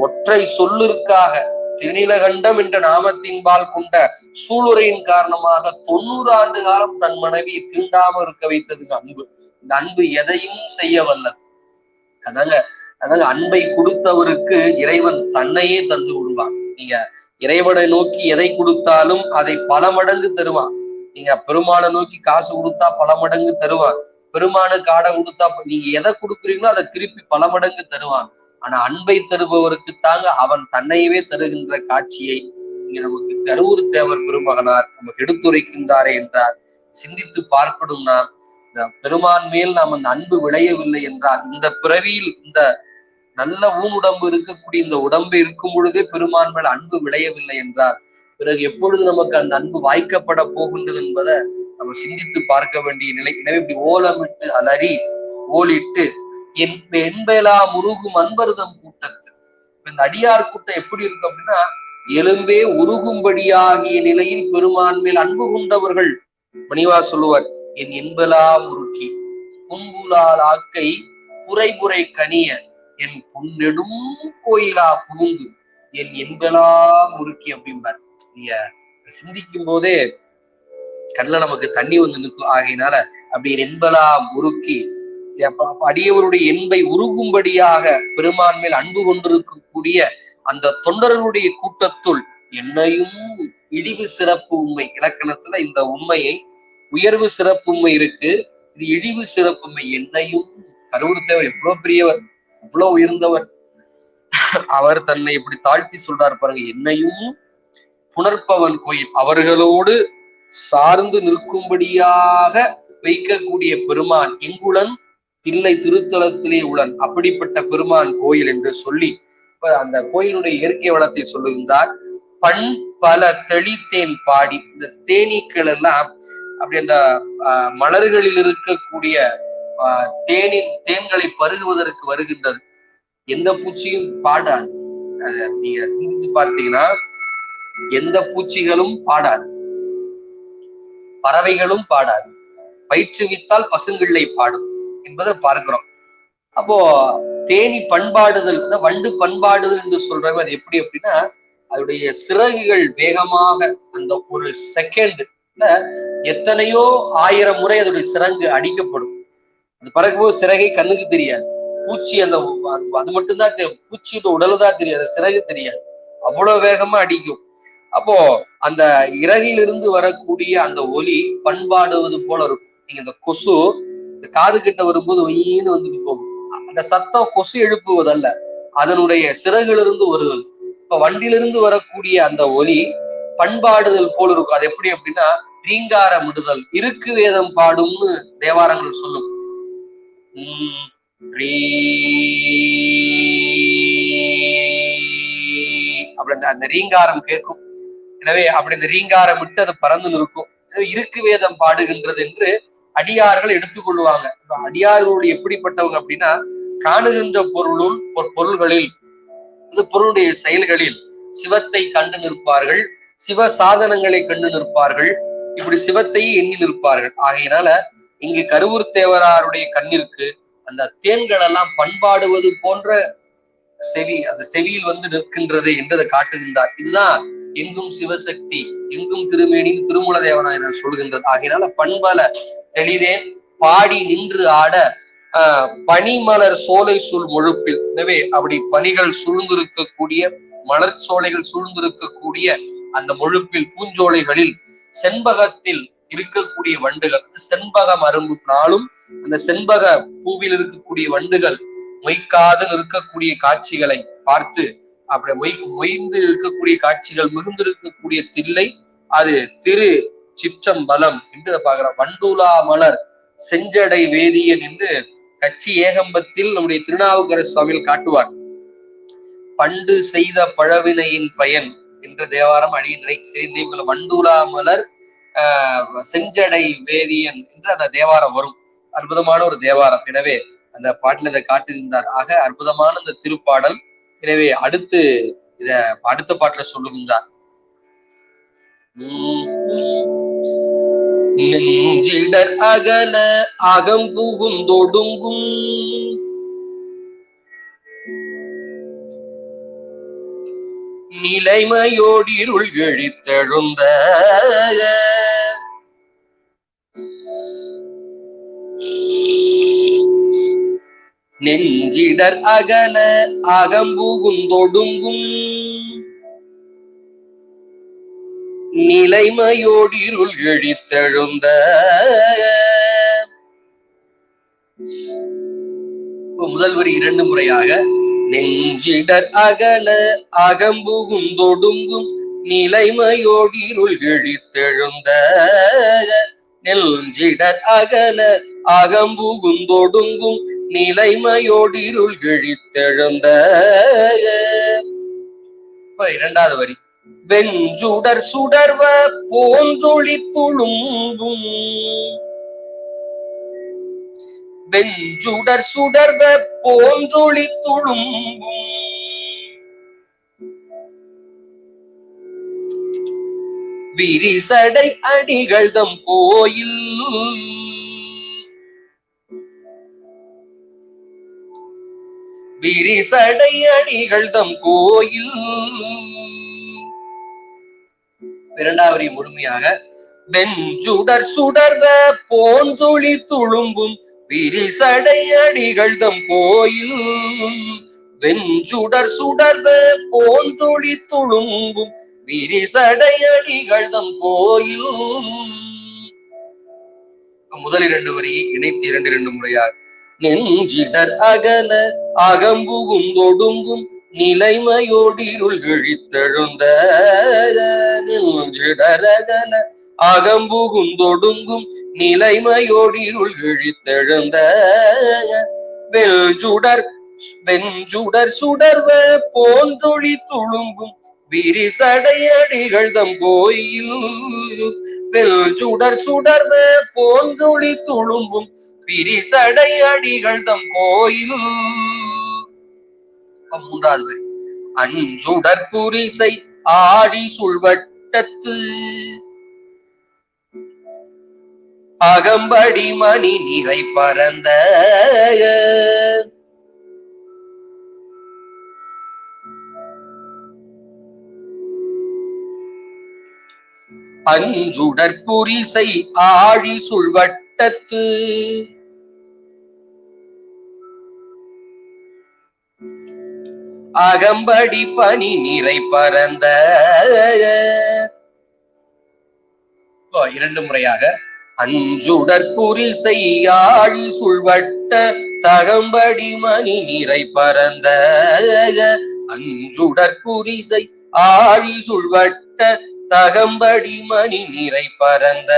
Speaker 1: ஒற்றை சொல்லிற்காக திருநீலகண்டம் என்ற நாமத்தின்பால் கொண்ட சூளுரையின் காரணமாக 90 ஆண்டு காலம் தன் மனைவியை தீண்டாம இருக்க வைத்ததுங்க அன்பு. இந்த அன்பு எதையும் செய்ய வல்லது. அதனால அன்பை கொடுத்தவருக்கு இறைவன் தன்னையே தந்து விடுவான். நீங்க இறைவனை நோக்கி எதை கொடுத்தாலும் அதை பல மடங்கு தருவான். நீங்க பெருமானை நோக்கி காசு கொடுத்தா பல மடங்கு தருவான். பெருமானுக்கு ஆடை கொடுத்தா நீங்க எதை கொடுக்குறீங்களோ அதை திருப்பி பல மடங்கு தருவான். ஆனா அன்பை தருபவருக்கு தாங்க அவன் தன்னையவே தருகின்ற காட்சியை இங்க நமக்கு கருவூர் தேவர் பெருமகனார் நமக்கு எடுத்துரைக்கின்றாரே என்றார். சிந்தித்து பார்க்கணும். நாம் இந்த பெருமான் மேல் நாம் அந்த அன்பு விளையவில்லை என்றால், இந்த பிறவியில் இந்த நல்ல ஊனுடம்பு இருக்கக்கூடிய இந்த உடம்பு இருக்கும் பொழுதே பெருமான் மேல் அன்பு விளையவில்லை என்றால் பிறகு எப்பொழுது நமக்கு அந்த அன்பு வாய்க்கப்பட போகின்றது என்பதை நம்ம சிந்தித்து பார்க்க வேண்டிய நிலை. எனவே இப்படி ஓலமிட்டு அலறி ஓலிட்டு என்பேலா முருகும் அன்பர்தம் கூட்டத்து. இந்த அடியார் கூட்டம் எப்படி இருக்கு அப்படின்னா, எலும்பே உருகும்படியாகிய நிலையில் பெருமான் மேல் அன்பு கொண்டவர்கள். மணிவா சொல்லுவார், என் என்பலா முருக்கி புன்புலால் ஆக்கை புரை கனிய என் பொன்னெடும் கோயிலா புகுந்து என் என்பலா முறுக்கி அப்படிம்பார். நீங்க சிந்திக்கும் போதே கண்ணில் நமக்கு தண்ணி வந்து நிற்கும். ஆகையினால அப்படி என்பலா முறுக்கி அடியவருடைய என்பை உருகும்படியாக பெருமான் மேல் அன்பு கொண்டிருக்கக்கூடிய அந்த தொண்டர்களுடைய கூட்டத்துள் என்னையும் இழிவு சிறப்பு உண்மை இலக்கணத்துல இந்த உண்மையை உயர்வு சிறப்பு உண்மை இருக்கு, இது இழிவு சிறப்பு உண்மை. என்னையும் கருவுறுத்தவர் எவ்வளவு பெரியவர், எவ்வளவு உயர்ந்தவர், அவர் தன்னை இப்படி தாழ்த்தி சொல்றாரு பாருங்க. என்னையும் புணர்ப்பவன் கோயில் அவர்களோடு சார்ந்து நிற்கும்படியாக வைக்கக்கூடிய பெருமான் எங்குளன் தில்லை திருத்தலத்திலே உளன், அப்படிப்பட்ட பெருமான் கோயில் என்று சொல்லி அந்த கோயிலுடைய இயற்கை வளத்தை சொல்லுகின்றார். பண் பல தெளித்தேன் பாடி, இந்த தேனீக்கள் எல்லாம் அப்படி அந்த மலர்களில் இருக்கக்கூடிய தேன்களை பருகுவதற்கு வருகின்றது. எந்த பூச்சியும் பாடாது. நீங்க சிந்திச்சு பார்த்தீங்கன்னா எந்த பூச்சிகளும் பாடாது, பறவைகளும் பாடாது, பயிற்றுவித்தால் பசுங்கிள்ளை பாடும் என்பதை பார்க்கிறோம். அப்போ தேனி பண்பாடுதல், வண்டு பண்பாடுதல் என்று சொல்றாங்க. அது எப்படி அப்படின்னா அதனுடைய சிறகுகள் வேகமாக அந்த ஒரு செகண்ட்ல எத்தனையோ 1000 முறை அதோடைய சிறகு அடிக்கப்படும். அது பறக்கும்போது சிறகை கண்ணுக்கு தெரியாது, பூச்சி அந்த அது மட்டும்தான் பூச்சியோட உடலுதான் தெரியாது, சிறகு தெரியாது, அவ்வளவு வேகமா அடிக்கும். அப்போ அந்த இறகிலிருந்து வரக்கூடிய அந்த ஒலி பண்பாடுவது போல இருக்கும். நீங்க இந்த கொசு இந்த காது கிட்ட வரும்போது ஒயின்னு வந்து போகும். அந்த சத்தம் கொசு எழுப்புவதல்ல, அதனுடைய சிறகிலிருந்து வருவது. இப்ப வண்டிலிருந்து வரக்கூடிய அந்த ஒலி பண்பாடுதல் போல இருக்கும். அது எப்படி அப்படின்னா ரீங்காரமிடுதல், இருக்கு வேதம் பாடும்னு தேவாரங்கள் சொல்லும். அப்படி அந்த ரீங்காரம் கேட்கும். எனவே அப்படி இந்த ரீங்காரம் விட்டு அது பறந்து நிற்கும். இருக்கு வேதம் பாடுகின்றது என்று அடியார்கள் எடுத்துக்கொள்வாங்க. அடியார்களுடைய எப்படிப்பட்டவங்க அப்படின்னா காணுகின்ற பொருள்களில் பொருளுடைய செயல்களில் சிவத்தை கண்டு நிற்பார்கள், சிவ சாதனங்களை கண்டு நிற்பார்கள், இப்படி சிவத்தையே எண்ணி நிற்பார்கள். ஆகையினால இங்கு கருவூர் தேவராருடைய கண்ணிற்கு அந்த தேன்கள் எல்லாம் பண்பாடுவது போன்ற செவி, அந்த செவியில் வந்து நிற்கின்றது என்றதை காட்டுகின்றார். இதுதான் எங்கும் சிவசக்தி எங்கும் திருமேனின் திருமூல தேவனாயனர் சொல்கின்றது. ஆகையினால பண்பல தெளிதேன் பாடி நின்று ஆட பனிமலர் சோலை சூழ் முழுப்பில். எனவே அப்படி பனிகள் சூழ்ந்திருக்கக்கூடிய மலர் சோலைகள் சூழ்ந்திருக்கக்கூடிய அந்த முழுப்பில் பூஞ்சோலைகளில் செண்பகத்தில் இருக்கக்கூடிய வண்டுகள், செண்பகம் அரும்பு நாளும் அந்த செண்பக பூவில் இருக்கக்கூடிய வண்டுகள் மொய்க்காது நிற்கக்கூடிய காட்சிகளை பார்த்து அப்படி மொய்ந்து இருக்கக்கூடிய காட்சிகள் மிகுந்திருக்கக்கூடிய தில்லை அது திரு சிற்றம்பலம் என்று பார்க்கிறோம். வண்டுலா மலர் செஞ்சடை வேதியன் என்று கட்சி ஏகம்பத்தில் நம்முடைய திருநாவுக்கரசு சுவாமியில் காட்டுவார். பண்டு செய்த பழவினையின் பயன் என்ற தேவாரம் அடியினை சேர்ந்து வண்டுலா மலர் செஞ்சடை வேதியன் என்று அந்த தேவாரம் வரும். அற்புதமான ஒரு தேவாரம். எனவே அந்த பாட்டில் இதை காட்டுகின்றார். ஆக அற்புதமான இந்த திருப்பாடல். எனவே அடுத்த பாட்டுல சொல்லுகின்றார். நெஞ்சிடர் அகல அகம்புகுந்தொடுங்கும் நிலைமையோடிருள் எழித்தெழுந்த நெஞ்சிடர் அகல அகம்புகுந்தொடுங்கும் நிலைமையோடிருள் எழித்தெழுந்த. முதல் வரி 2 முறையாக நெஞ்சிடர் அகல அகம்புகுந்தொடுங்கும் நிலைமையோடிருள் எழித்தெழுந்த. நெஞ்சிடர் அகல அகம்புகுந்தொடுங்கும் நிலைமையோடிருள் எழித்தெழுந்த. 2வது வரி வெஞ்சுடர் சுடர்வ போன்றொளி துளும்பும். வெஞ்சுடர் சுடர்வ போன்றொளி துளும்பும் விரிசடை அடிகள் தம் கோயில். விரிசடை அடிகள் தம் கோயில். இரண்டாவது முழுமையாக வெஞ்சுடர் சுடர்வ போஞ்சொளி துளும்பும் விரிசடை அடிகள் தம் கோயில். வெஞ்சுடர் சுடர்வ போஞ்சொளி துளும்பும் விரிசடை அடிகள் தம் கோயில். முதல் இரண்டு வரியை இணைத்து இரண்டு முறையார். நெஞ்சிடர் அகல அகம்புகும் தொடுங்கும் நிலைமையோடிருள் கிழித்தெழுந்த. நெஞ்சிடர் அகல அகம்புகும் தொடுங்கும் நிலைமையோடிருள் கிழித்தெழுந்த. வெஞ்சுடர் சுடர்வ போன்றொளி துளும்பும் விரிசடை அடிகள் தம் கோயில். வெஞ்சுடர் சுடர்வ போன்றொளி துளும்பும் விரிசடை அடிகள் தம் கோயில். மூன்றாவது வரி. அஞ்சுடர் புரிசை ஆடி சுழ்வட்டத்து அகம்படி மணி நிறை பரந்த. அஞ்சுடர் புரிசை ஆழி சுழ்வட்டத்து அகம்படி பனி நிறை பரந்த. இரண்டு முறையாக. அஞ்சுடர் புரிசை ஆழி சுழ்வட்ட தகம்படி மணி நிறை பரந்த. அஞ்சுடர் புரிசை ஆழி சுழ்வட்ட தகம்படி மணி நிறை பரந்த.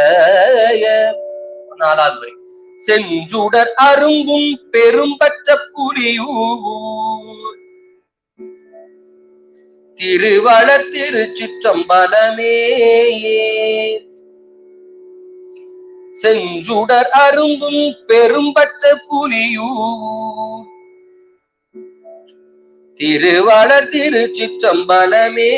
Speaker 1: நாலாவது வரை. செஞ்சுடர் அரும்பும் பெரும்பற்ற புலியூர் திருவளர் திருச்சிற்றம்பலமே. செஞ்சுடர் அரும்பும் பெரும்பற்ற புலியூர் திருவளர் திருச்சிற்றம்பலமே.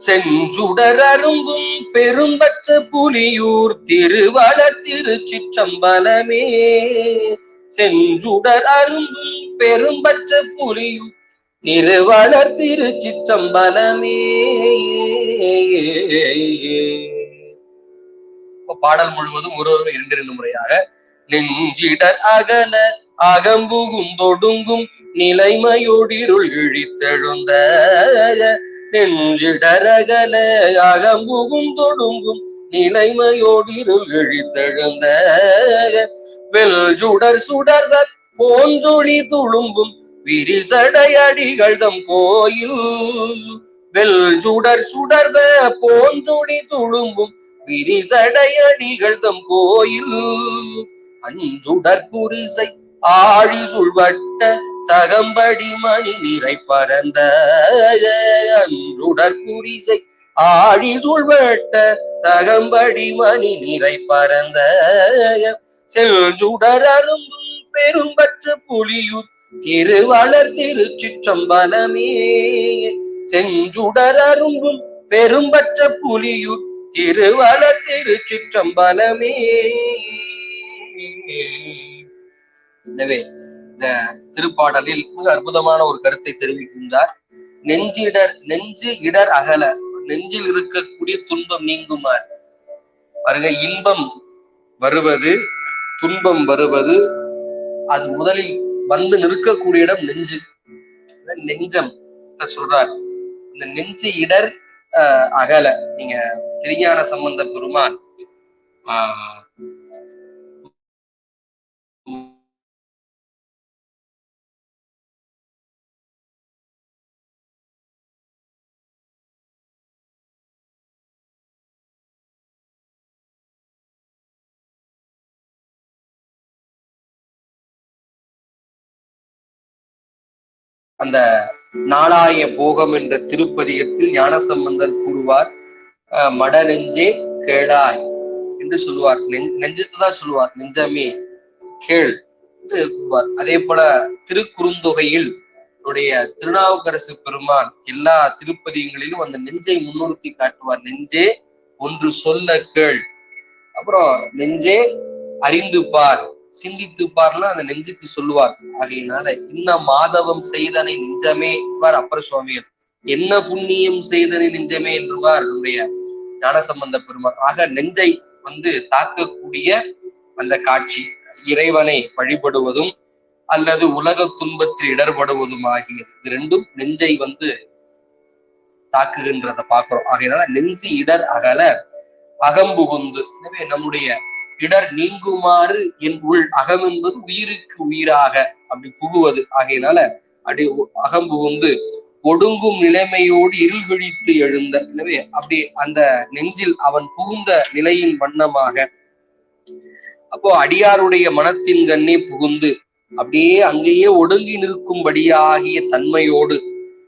Speaker 1: செஞ்சுடர் அரும்பும் பெரும்பற்ற புலியூர் திருவளர் திருச்சிற்றம்பலமே. செஞ்சுடர் அரும்பும் பெரும்பற்ற புலியூர் திருவளர் திருச்சிற்றம்பலமே. பாடல் முழுவதும் ஒரு இரண்டு முறையாக. நெஞ்சிடர் அகல அகம்புகும் தொடுங்கும் நிலைமையோடிருள் இழித்தெழுந்த. நெஞ்சிடர் அகல அகம்புகும் தொடுங்கும் நிலைமையோடிருள் இழித்தெழுந்த. வெல்சுடர் சுடர்வர் போன்றொளி துளும்பும் விரிசடை அடிகள் தம் கோயில். வெல்சுடர் சுடர்வ போன்றொளி துளும்பும் விரிசடை அடிகள் தம் கோயில். அஞ்சுடர் புரிசை ஆழி சுழ்வட்ட தகம்படி மணி நிறை பரந்த. அஞ்சுடர் புரிசை ஆழி சுழ்வட்ட தகம்படி மணி நிறை பரந்த. செல்சுடர் அரும்பும் பெரும்பற்ற புலியூர் திருவளர் திருச்சிற்றம்பலமே. செஞ்சுடர் அரும்பும் பெரும்பற்ற புலியூர் திருவளர் திருச்சிற்றம்பலமே. எனவே இந்த திருப்பாடலில் மிக அற்புதமான ஒரு கருத்தை தெரிவிக்கின்றார். நெஞ்சு இடர் அகல, நெஞ்சில் இருக்கக்கூடிய துன்பம் நீங்குமாறு. பாருங்க, இன்பம் வருவது துன்பம் வருவது அது முதலில் வந்து நிற்கக்கூடிய இடம் நெஞ்சு, நெஞ்சம் சொல்றார். இந்த நெஞ்சு இடர் அகல. நீங்க திருஞான சம்பந்த பெருமான் அந்த நாளாய போகம் என்ற திருப்பதிகத்தில் ஞானசம்பந்தர் கூறுவார், மட நெஞ்சே கேளாய் என்று சொல்லுவார். நெஞ்சத்தான் சொல்லுவார், நெஞ்சமே கேள் என்று கூறுவார். அதே போல திருக்குறுந்தொகையில் திருநாவுக்கரசு பெருமான் எல்லா திருப்பதிகளிலும் அந்த நெஞ்சை முன்னிறுத்தி காட்டுவார். நெஞ்சே ஒன்று சொல்ல கேள், அப்புறம் நெஞ்சே அறிந்து பார், சிந்தித்து பார்லாம் அந்த நெஞ்சுக்கு சொல்லுவார். ஆகையினால இன்ன மாதவம் செய்தனை நெஞ்சமே என்பார் அப்பர் சுவாமிகள். என்ன புண்ணியம் செய்தனை நெஞ்சமே என்றுவார் நம்முடைய ஞானசம்பந்த பெருமான். ஆக நெஞ்சை தாக்கக்கூடிய அந்த காட்சி இறைவனை வழிபடுவதும் அல்லது உலக துன்பத்தில் இடர்படுவதும் ஆகியது. இது ரெண்டும் நெஞ்சை தாக்குகின்றத பார்க்கிறோம். ஆகையினால நெஞ்சு இடர் அகல அகம்புகுந்து, எனவே நம்முடைய இடர் நீங்குமாறு என் உள் அகம் என்பது உயிருக்கு உயிராக அப்படி புகுவது. ஆகையினால அப்படி அகம்புகுந்து ஒடுங்கும் நிலைமையோடு இருள் விழித்து எழுந்த, எனவே அப்படி அந்த நெஞ்சில் அவன் புகுந்த நிலையின் வண்ணமாக அப்போ அடியாருடைய மனத்தின் கண்ணே புகுந்து அப்படியே அங்கேயே ஒடுங்கி நிற்கும்படியாகிய தன்மையோடு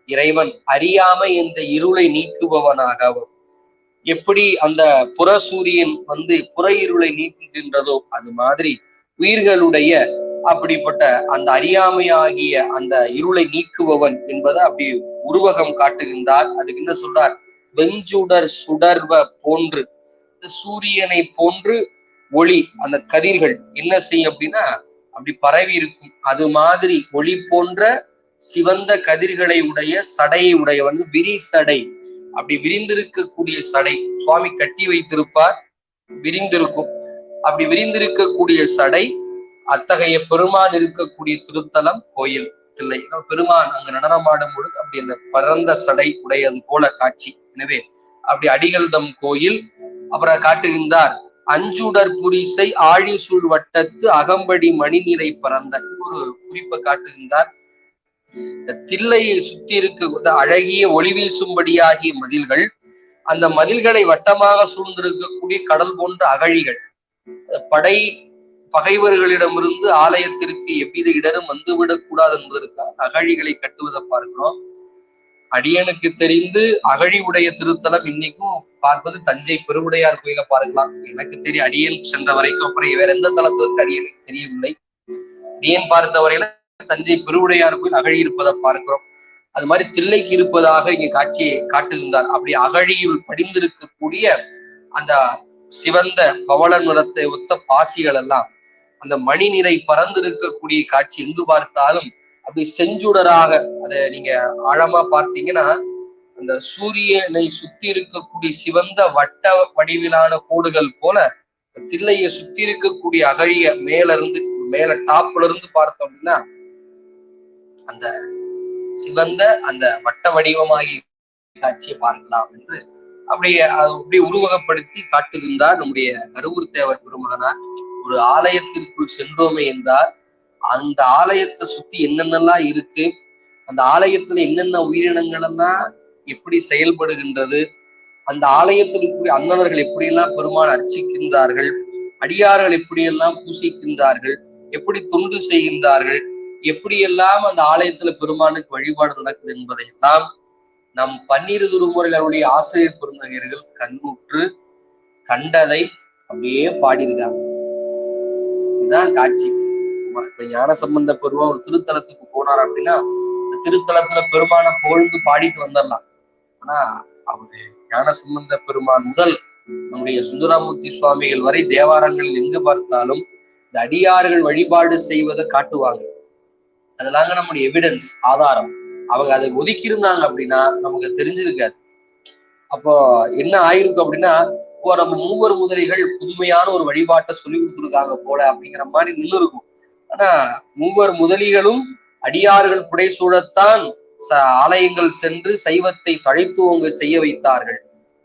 Speaker 1: இறைவன் அறியாமை என்ற இருளை நீக்குபவனாகவும், எப்படி அந்த புற சூரியன் புற இருளை நீக்குகின்றதோ அது மாதிரி உயிர்களுடைய அப்படிப்பட்ட அந்த அறியாமையாகிய அந்த இருளை நீக்குபவன் என்பதை அப்படி உருவகம் காட்டுகின்றார். அதுக்கு என்ன சொல்றார்? வெஞ்சுடர் சுடர்வ போன்று, சூரியனை போன்று ஒளி அந்த கதிர்கள் என்ன செய்யும் அப்படின்னா அப்படி பரவி இருக்கும். அது மாதிரி ஒளி போன்ற சிவந்த கதிர்களை உடைய சடையை உடைய விரி சடை, அப்படி விரிந்திருக்கக்கூடிய சடை சுவாமி கட்டி வைத்திருப்பார், விரிந்திருக்கும். அப்படி விரிந்திருக்கக்கூடிய சடை அத்தகைய பெருமான் இருக்கக்கூடிய திருத்தலம் கோயில் தில்லை. பெருமான் அங்கு நடனமாடும் பொழுது அப்படி அந்த பரந்த சடை உடையது போல காட்சி. எனவே அப்படி அடிகள் தம் கோயில். அப்புறம் காட்டுகின்றார் அஞ்சுடர் புரிசை ஆழி சூழ் வட்டத்து அகம்படி மணி நிறை பறந்த ஒரு குறிப்பை காட்டுகின்றார். தில்லையை சுற்றி இருக்க அழகிய ஒளி வீசும்படியாகிய மதில்கள், அந்த மதில்களை வட்டமாக சூழ்ந்திருக்கக்கூடிய கடல் போன்ற அகழிகள், பகைவர்களிடமிருந்து ஆலயத்திற்கு எவ்வித இடரும் வந்துவிடக் கூடாது என்பதற்காக அகழிகளை கட்டுவதை பார்க்கிறோம். அடியனுக்கு தெரிந்து அகழி உடைய திருத்தலம் இன்னைக்கும் பார்ப்பது தஞ்சை பெருவுடையார் கோயில பார்க்கலாம். எனக்கு தெரியும், அடியன் சென்ற வரைக்கும், அப்புறம் வேற எந்த தளத்திற்கு அடியனுக்கு தெரியவில்லை. அடியன் பார்த்த வரையில தஞ்சை பெருவுடையார் கோயில் அகழி இருப்பதை பார்க்கிறோம். அது மாதிரி தில்லைக்கு இருப்பதாக இங்க காட்சியை காட்டுகின்றார். அப்படி அகழியுள் படிந்திருக்கக்கூடிய அந்த சிவந்த பவள நிறத்தை ஒத்த பாசிகள் எல்லாம் அந்த மணி நிறை பறந்திருக்கக்கூடிய காட்சி எங்கு பார்த்தாலும் அப்படி செஞ்சுடராக, அதை நீங்க ஆழமா பார்த்தீங்கன்னா அந்த சூரியனை சுத்தி இருக்கக்கூடிய சிவந்த வட்ட வடிவிலான கோடுகள் போல தில்லையை சுத்தி இருக்கக்கூடிய அகழிய மேல டாப்ல இருந்து பார்த்தோம் அப்படின்னா அந்த சிவந்த அந்த வட்ட வடிவமாகி காட்சியை பார்க்கலாம் என்று அப்படி உருவகப்படுத்தி காட்டுகின்றார் நம்முடைய கருவூர் தேவர் பெருமானார். ஒரு ஆலயத்திற்குள் சென்றோமே என்றால் அந்த ஆலயத்தை சுத்தி என்னென்னலாம் இருக்கு, அந்த ஆலயத்துல என்னென்ன உயிரினங்கள் எல்லாம் எப்படி செயல்படுகின்றது, அந்த ஆலயத்திற்கு அந்தணர்கள் எப்படியெல்லாம் பெருமாள் அர்ச்சிக்கின்றார்கள், அடியார்கள் எப்படியெல்லாம் பூசிக்கின்றார்கள், எப்படி தொண்டு செய்கின்றார்கள், எப்படியெல்லாம் அந்த ஆலயத்துல பெருமானுக்கு வழிபாடு நடக்குது என்பதையெல்லாம் நம் 12 திருமுறையில் அவருடைய ஆசிரியர் பெருந்தகையர்கள் கண்ணுற்று கண்டதை அப்படியே பாடியிருக்காங்க. இதுதான் காட்சி. இப்ப ஞானசம்பந்த பெருமான் ஒரு திருத்தலத்துக்கு போனார் அப்படின்னா இந்த திருத்தலத்துல பெருமானை புகழ்ந்து பாடிட்டு வந்துடலாம். ஆனா அவரு ஞானசம்பந்த பெருமான் முதல் நம்முடைய சுந்தரமூர்த்தி சுவாமிகள் வரை தேவாரங்களில் எங்கு பார்த்தாலும் இந்த அடியார்கள் வழிபாடு செய்வதை காட்டுவாங்க. அதெல்லாங்க நம்முடைய எவிடன்ஸ், ஆதாரம். அவங்க அதை ஒதுக்கி இருந்தாங்க அப்படின்னா நமக்கு தெரிஞ்சிருக்காது. அப்போ என்ன ஆயிருக்கு அப்படின்னா, நம்ம மூவர் முதலிகள் புதுமையான ஒரு வழிபாட்டை சொல்லி கொடுத்துருக்காங்க போல அப்படிங்கிற மாதிரி நின்று இருக்கும். ஆனா மூவர் முதலிகளும் அடியார்கள் புடைசூழத்தான் ஆலயங்கள் சென்று சைவத்தை தழைத்துவங்க செய்ய வைத்தார்கள்.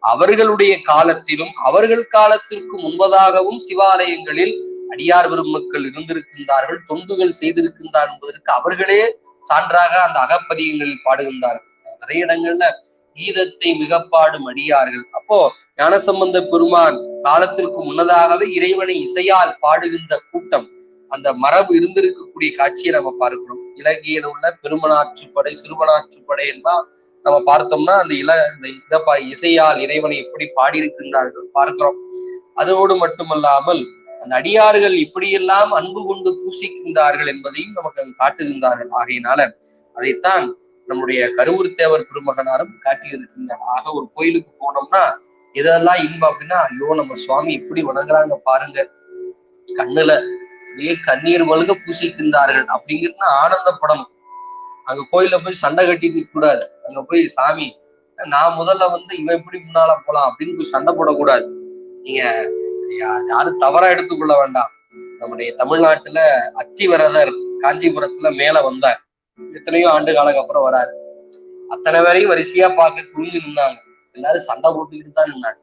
Speaker 1: அவர்களுடைய காலத்திலும் அவர்கள் காலத்திற்கு முன்பதாகவும் சிவாலயங்களில் அடியார் பெருமக்கள் இருந்திருக்கின்றார்கள், தொண்டுகள் செய்திருக்கின்றார் என்பதற்கு அவர்களே சான்றாக அந்த அகப்பதிகங்களில் பாடுகின்றார்கள். நிறைய இடங்கள்ல கீதத்தை மிக பாடும் அடியார்கள். அப்போ ஞானசம்பந்த பெருமான் காலத்திற்கு முன்னதாகவே இறைவனை இசையால் பாடுகின்ற கூட்டம், அந்த மரபு இருந்திருக்கக்கூடிய காட்சியை நம்ம பார்க்கிறோம். இலங்கையில் உள்ள பெருமனாற்றுப்படை சிறுவனாற்றுப்படை என்பா நம்ம பார்த்தோம்னா அந்த இசையால் இறைவனை எப்படி பாடியிருக்கின்றார்கள் பார்க்கிறோம். அதோடு மட்டுமல்லாமல் அந்த அடியார்கள் இப்படியெல்லாம் அன்பு கொண்டு பூசிக்கின்றார்கள் என்பதையும் நமக்கு காட்டுகின்றார்கள். ஆகையினால அதைத்தான் நம்முடைய கருவூர் தேவர் பெருமகனாரும் காட்டியிருக்கின்றார். ஆக ஒரு கோயிலுக்கு போனோம்னா இதெல்லாம் இன்பம் அப்படின்னா, ஐயோ நம்ம சுவாமி இப்படி வணங்குறாங்க பாருங்க, கண்ணுல அப்படியே கண்ணீர் மல்க பூசிக்கின்றார்கள் அப்படிங்கிறது ஆனந்தப்படணும். அங்க கோயில்ல போய் சண்டை கட்டி நிற்க கூடாது. அங்க போய் சாமி நான் முதல்ல இவன் எப்படி முன்னால போலாம் அப்படின்னு போய் சண்டை போடக்கூடாது. நீங்க யாரும் தவறா எடுத்துக்கொள்ள வேண்டாம். நம்முடைய தமிழ்நாட்டுல அத்திவரதர் காஞ்சிபுரத்துல மேல வந்தார். எத்தனையோ ஆண்டு காலக்கு அப்புறம் வராரு. அத்தனை பேரையும் வரிசையா பார்க்க குனிஞ்சு நின்னாங்க. எல்லாரும் சண்டை போட்டுக்கிட்டு தான் நின்னாங்க.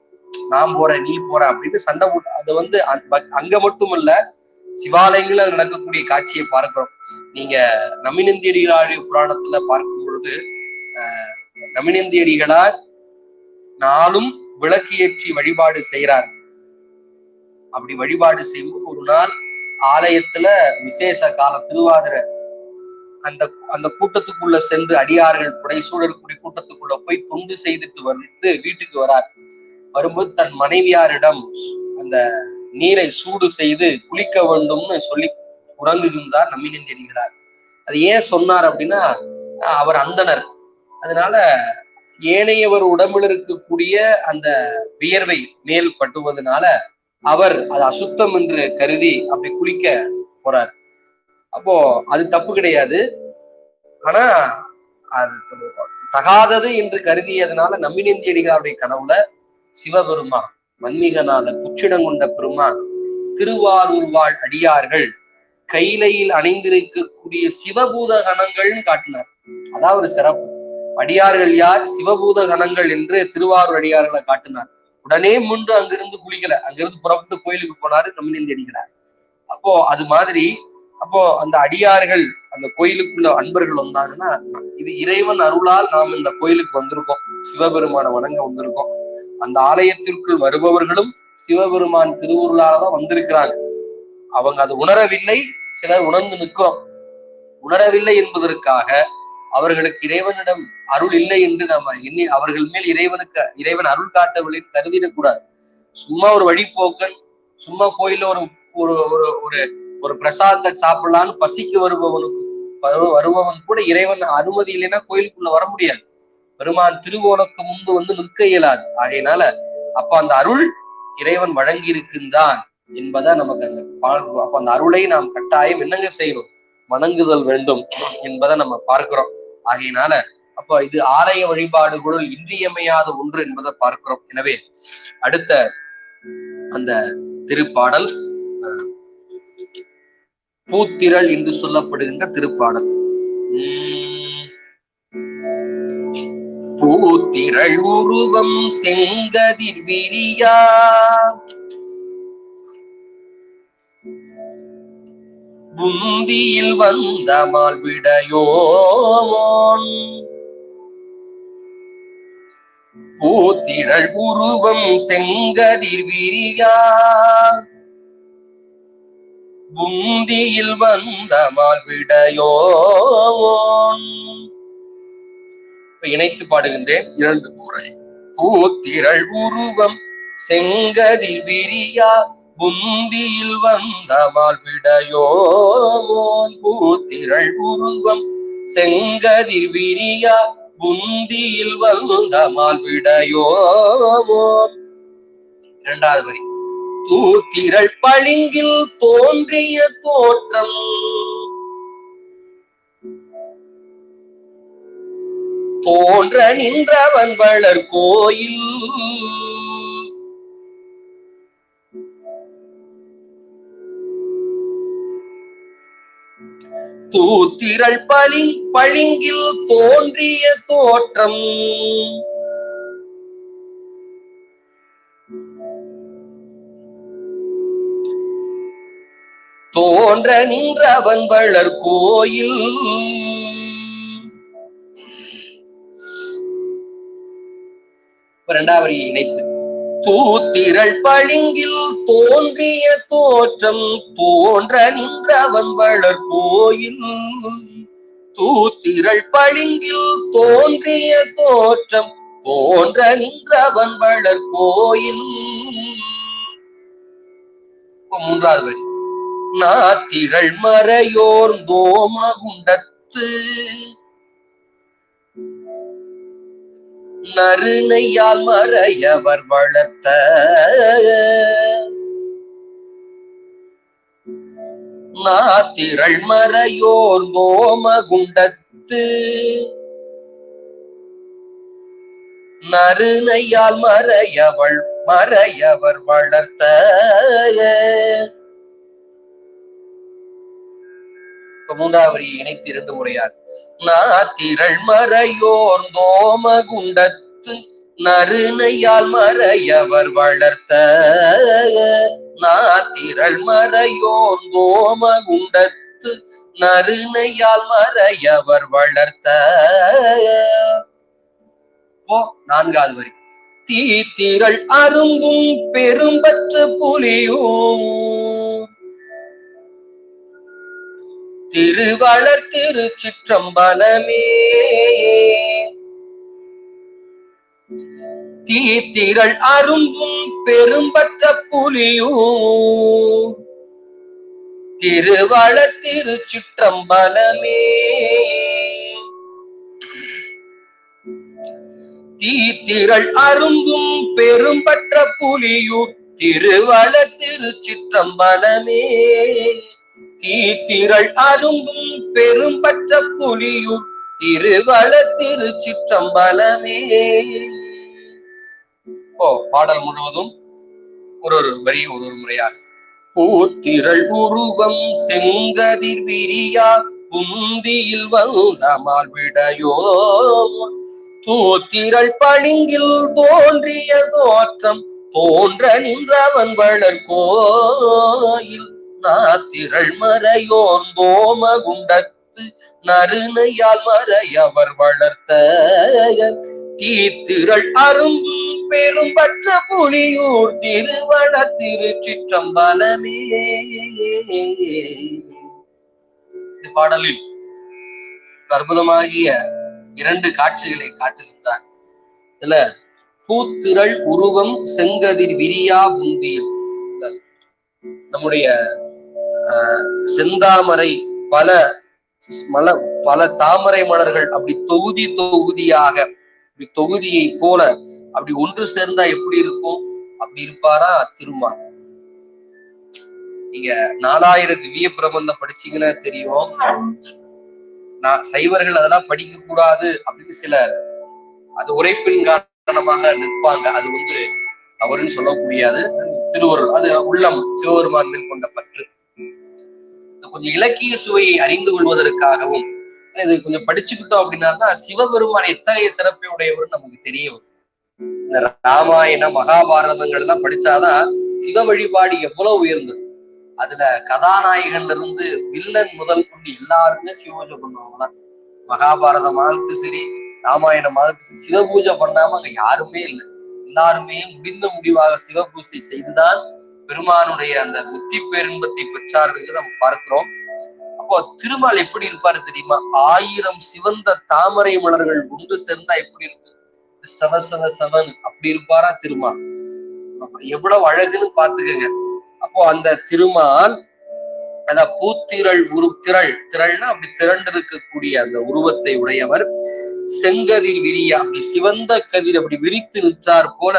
Speaker 1: நான் போறேன் நீ போற அப்படின்னு சண்டை போட்டு அது அங்க மட்டும் இல்ல, சிவாலயங்கள்ல நடக்கக்கூடிய காட்சியை பார்க்கிறோம். நீங்க நமினந்தியடிகளாருடைய புராணத்துல பார்க்கும் பொழுது நமினந்தியடிகளார் நாளும் விளக்கு ஏற்றி வழிபாடு செய்யறார். அப்படி வழிபாடு செய்யும்போது ஒரு நாள் ஆலயத்துல விசேஷ கால திருவாதிர அந்த கூட்டத்துக்குள்ள சென்று அடியார்கள் புடைசூழக்கூடிய கூட்டத்துக்குள்ள போய் தொண்டு செய்துட்டு வீட்டுக்கு வரார். வரும்போது தன் மனைவியாரிடம் அந்த நீரை சூடு செய்து குளிக்க வேண்டும்னு சொல்லி உறங்குகின்றார் நமினந்தியடிகளார். அது ஏன் சொன்னார் அப்படின்னா, அவர் அந்தனர். அதனால ஏனையவர் உடம்பில் இருக்கக்கூடிய அந்த வியர்வை மேல் பட்டுவதனால அவர் அது அசுத்தம் என்று கருதி அப்படி குளிக்க போறார். அப்போ அது தப்பு கிடையாது. ஆனா அது தகாதது என்று கருதியதுனால நமினந்தியடிகளாருடைய கனவுல சிவபெருமான் மன்மிகநாதர் புற்றிடங்கொண்ட பெருமான் திருவாரூர் வாழ் அடியார்கள் கைலையில் அணிந்திருக்கக்கூடிய சிவபூத கணங்கள்னு காட்டினார். அதான் ஒரு சிறப்பு. அடியார்கள் யார்? சிவபூத கணங்கள் என்று திருவாரூர் அடியார்களை காட்டினார். உடனே முன்று அங்கிருந்து குளிக்கல, அங்கிருந்து புறப்பட்டு கோயிலுக்கு போனாரு நமினந்தியடிகளார். அப்போ அது மாதிரி அப்போ அந்த அடியார்கள் அந்த கோயிலுக்குள்ள அன்பர்கள் வந்தாங்கன்னா, இது இறைவன் அருளால் நாம் இந்த கோயிலுக்கு வந்திருக்கோம், சிவபெருமான வணங்க வந்திருக்கோம். அந்த ஆலயத்திற்குள் வருபவர்களும் சிவபெருமான் திருவுருளாலதான் வந்திருக்கிறாங்க. அவங்க அது உணரவில்லை, சிலர் உணர்ந்து நிற்கிறோம். உணரவில்லை என்பதற்காக அவர்களுக்கு இறைவனிடம் அருள் இல்லை என்று நம்ம எண்ணி அவர்கள் மேல் இறைவன் அருள் காட்டவில்லை கருதிடக்கூடாது. சும்மா ஒரு வழிபோக்கன், சும்மா கோயில ஒரு ஒரு ஒரு ஒரு பிரசாதத்தை சாப்பிடலான்னு பசிக்கு வருபவன் கூட இறைவன் அனுமதி இல்லைன்னா கோயிலுக்குள்ள வர முடியாது. பெருமான் திருவோனுக்கு முன்பு நிற்க இயலாது. ஆகையினால அப்ப அந்த அருள் இறைவன் வழங்கி இருக்கின்றான் என்பதை நமக்கு அங்க பார்க்கிறோம். அப்ப அந்த அருளை நாம் கட்டாயம் என்னங்க செய்யணும்? வணங்குதல் வேண்டும் என்பதை நம்ம பார்க்கிறோம். ஆகையினால அப்ப இது ஆலய வழிபாடுகளுள் இன்றியமையாத ஒன்று என்பதை பார்க்கிறோம். எனவே அடுத்த அந்த திருப்பாடல் பூத்திரள் என்று சொல்லப்படுகின்ற திருப்பாடல். பூத்திரள் உருவம் செங்கதிர் விரியா புந்தியில் வந்த மால்விடையோன் பூத்திரள் உருவம் செங்கதிர் விரியா புந்தியில் வந்த மால்விடையோன். இணைத்து பாடுகின்றேன் 2 முறை. பூத்திரள் உருவம் செங்கதிர் விரியா புந்தியில் வந்த மால்விடையோன் பூத்திரள் உருவம் செங்கதிர் விரியா புந்தியில் வந்த மால்விடையோன். 2வது வரி. தூத்திரள் பளிங்கில் தோன்றிய தோற்றம் தோன்ற நின்றவன் வளர் கோயில் தூத்திரள் பளிங்கில் தோன்றிய தோற்றம் தோன்ற நின்றவன் வளர் கோயில். 2வது இணைத்து. தூத்திரள் பளிங்கில் தோன்றிய தோற்றம் தோன்ற நின்றவன் வளர் கோயில் தூத்திரள் பளிங்கில் தோன்றிய தோற்றம் தோன்ற நின்றவன் வளர் கோயில். 3வது வரி. நாத்திரள் மறையோர் தோமகுண்டத்து நறுநெய்யால் மறையவர் வளர்த்த நாத்திரள் மறையோர் தோம குண்டத்து நறுநெய்யால் மறையவர் வளர்த்த மூன்றாவது வரியை இணைத்து 2 முறையார். நாத்திரள் மறையோர் தோம குண்டத்து நறுநெய்யால் மறையவர் வளர்த்த நாத்திரள் மறையோர் தோம குண்டத்து நறுநெய்யால் மறையவர் வளர்த்த. 4வது வரி. தீத்திரள் அரும்பும் பெரும்பற்ற புலியும் திருவளர் திருச்சிற்றம்பலமே. தீத்திரள் அரும்பும் பெரும்பற்ற புலியும் திருவளர் திருச்சிற்றம்பலமே. தீத்திரள் அரும்பும் பெரும்பற்ற புலியூர் திருவளர் திருச்சிற்றம்பலமே. தீத்திரள் அரும்பும் பெரும்பற்ற புலியூர் திருவளர் திருச்சிற்றம்பலமே. பாடல் முழுவதும் ஒரு வரி ஒரு முறையாக. பூத்திரள் உருவம் செங்கதிர் விரியா புந்தியில் வந்தமால் விடையோ தூத்திரள் பணிங்கில் தோன்றிய தோற்றம் தோன்ற நின்றவன் வளர் கோயில் நாத்திரள் மறையோர் தோம குண்டத்து நறுநெய்யால் மறையவர் வளர்த்த தீத்திரள் அரும்பும் பெரும்பற்ற புலியூர் திருவளர் திருச்சிற்றம்பலமே. இந்த பாடலில் அற்புதமாகிய 2 காட்சிகளை காட்டுகின்றார். இதுல பூத்திரள் உருவம் செங்கதிர் விரியா புந்தியில் நம்முடைய செந்தாமரை பல தாமரை மலர்கள் அப்படி தொகுதியாக அப்படி தொகுதியை போல அப்படி ஒன்று சேர்ந்தா எப்படி இருக்கும்? அப்படி இருப்பாரா திருமால். நீங்க 4000 திவ்ய பிரபந்தம் படிச்சீங்கன்னா தெரியும். சைவர்கள் அதெல்லாம் படிக்க கூடாது அப்படின்னு சிலர் அது உரைப்பின் காரணமாக நிற்பாங்க. அது அவருன்னு சொல்ல முடியாது. திருவருள், அது உள்ளம் சிவபெருமான் மேல் கொண்ட பற்று. கொஞ்சம் இலக்கிய சுவையை அறிந்து கொள்வதற்காகவும் இது கொஞ்சம் படிச்சுக்கிட்டோம் அப்படின்னா தான் சிவபெருமான் எத்தகைய சிறப்பை உடையவர் நமக்கு தெரிய வரும். இந்த ராமாயண மகாபாரதங்கள் எல்லாம் படிச்சாதான் சிவ வழிபாடு எவ்வளவு உயர்ந்தது. அதுல கதாநாயகன்ல இருந்து வில்லன் முதல் கொண்டு எல்லாருமே சிவ பூஜை பண்ணுவாங்கதான். மகாபாரதமாகட்டும் சரி, ராமாயணமாகட்டும் சரி, சிவ பூஜை பண்ணாம அங்க யாருமே இல்லை. எல்லாருமே முடிந்த முடிவாக சிவ பூஜை செய்துதான் பெருமானுடைய அந்த முத்தி பேரின்பத்தை பெற்றார்கள் நம்ம பார்க்கிறோம். அப்போ திருமால் எப்படி இருப்பாரு தெரியுமா? 1000 சிவந்த தாமரை மலர்கள் ஒன்று சேர்ந்தா எப்படி இருக்கு? சவன் அப்படி இருப்பாரா திருமால். எவ்வளவு அழகுன்னு பாத்துக்கங்க. அப்போ அந்த திருமால் அந்த பூத்திரள் திரள்னா அப்படி திரண்டு இருக்கக்கூடிய அந்த உருவத்தை உடையவர். செங்கதிர் விரியா அப்படி சிவந்த கதிர் அப்படி விரித்து நிற்றார் போல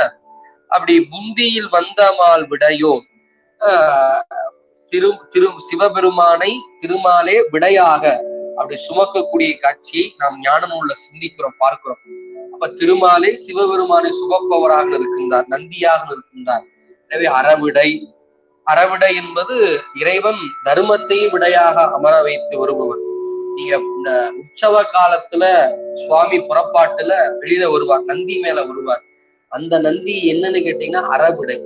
Speaker 1: அப்படி புந்தியில் வந்தமால் விடையோ சிவபெருமானை திருமாலே விடையாக அப்படி சுமக்கக்கூடிய காட்சியை நாம் ஞான நூல்ல சிந்திக்கிறோம், பார்க்கிறோம். அப்ப திருமாலே சிவபெருமானை சுமப்பவராக இருக்கின்றார், நந்தியாக இருக்கின்றார். எனவே அறவிடை என்பது இறைவன் தர்மத்தையும் விடையாக அமர வைத்து வருபவர். நீங்க இந்த உற்சவ காலத்துல சுவாமி புறப்பாட்டுல வெளியில வருவார், நந்தி மேல வருவார். அந்த நந்தி என்னன்னு கேட்டீங்கன்னா அறவிடை.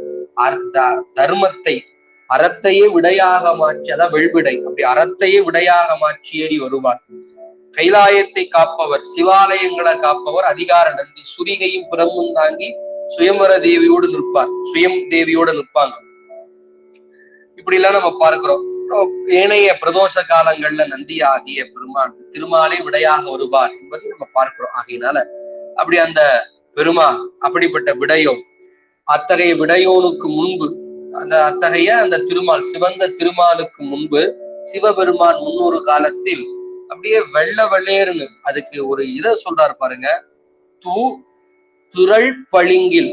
Speaker 1: தர்மத்தை அறத்தையே விடையாக மாற்றி, அதான் வெள்விடை. அப்படி அறத்தையே விடையாக மாற்றி ஏறி வருவார். கைலாயத்தை காப்பவர், சிவாலயங்களை காப்பவர் அதிகார நந்தி. சுரிகையும் புறமும் தாங்கி சுயம்பர தேவியோடு நிற்பார், சுயம் தேவியோடு நிற்பாங்க. இப்படி எல்லாம் நம்ம பார்க்கிறோம். ஏனைய பிரதோஷ காலங்கள்ல நந்தி ஆகிய பெருமான் திருமாலே விடையாக வருவார் என்பதை நம்ம பார்க்கிறோம். ஆகையினால அப்படி அந்த பெருமான் அப்படிப்பட்ட விடையோன், அத்தகைய விடையோனுக்கு முன்பு அந்த திருமால் சிவந்த திருமாலுக்கு முன்பு சிவபெருமான் முன்னொரு காலத்தில் அப்படியே வெள்ளை வெள்ளேறுன்னு அதுக்கு ஒரு இதை சொல்றாரு பாருங்க. திரள் பளிங்கில்,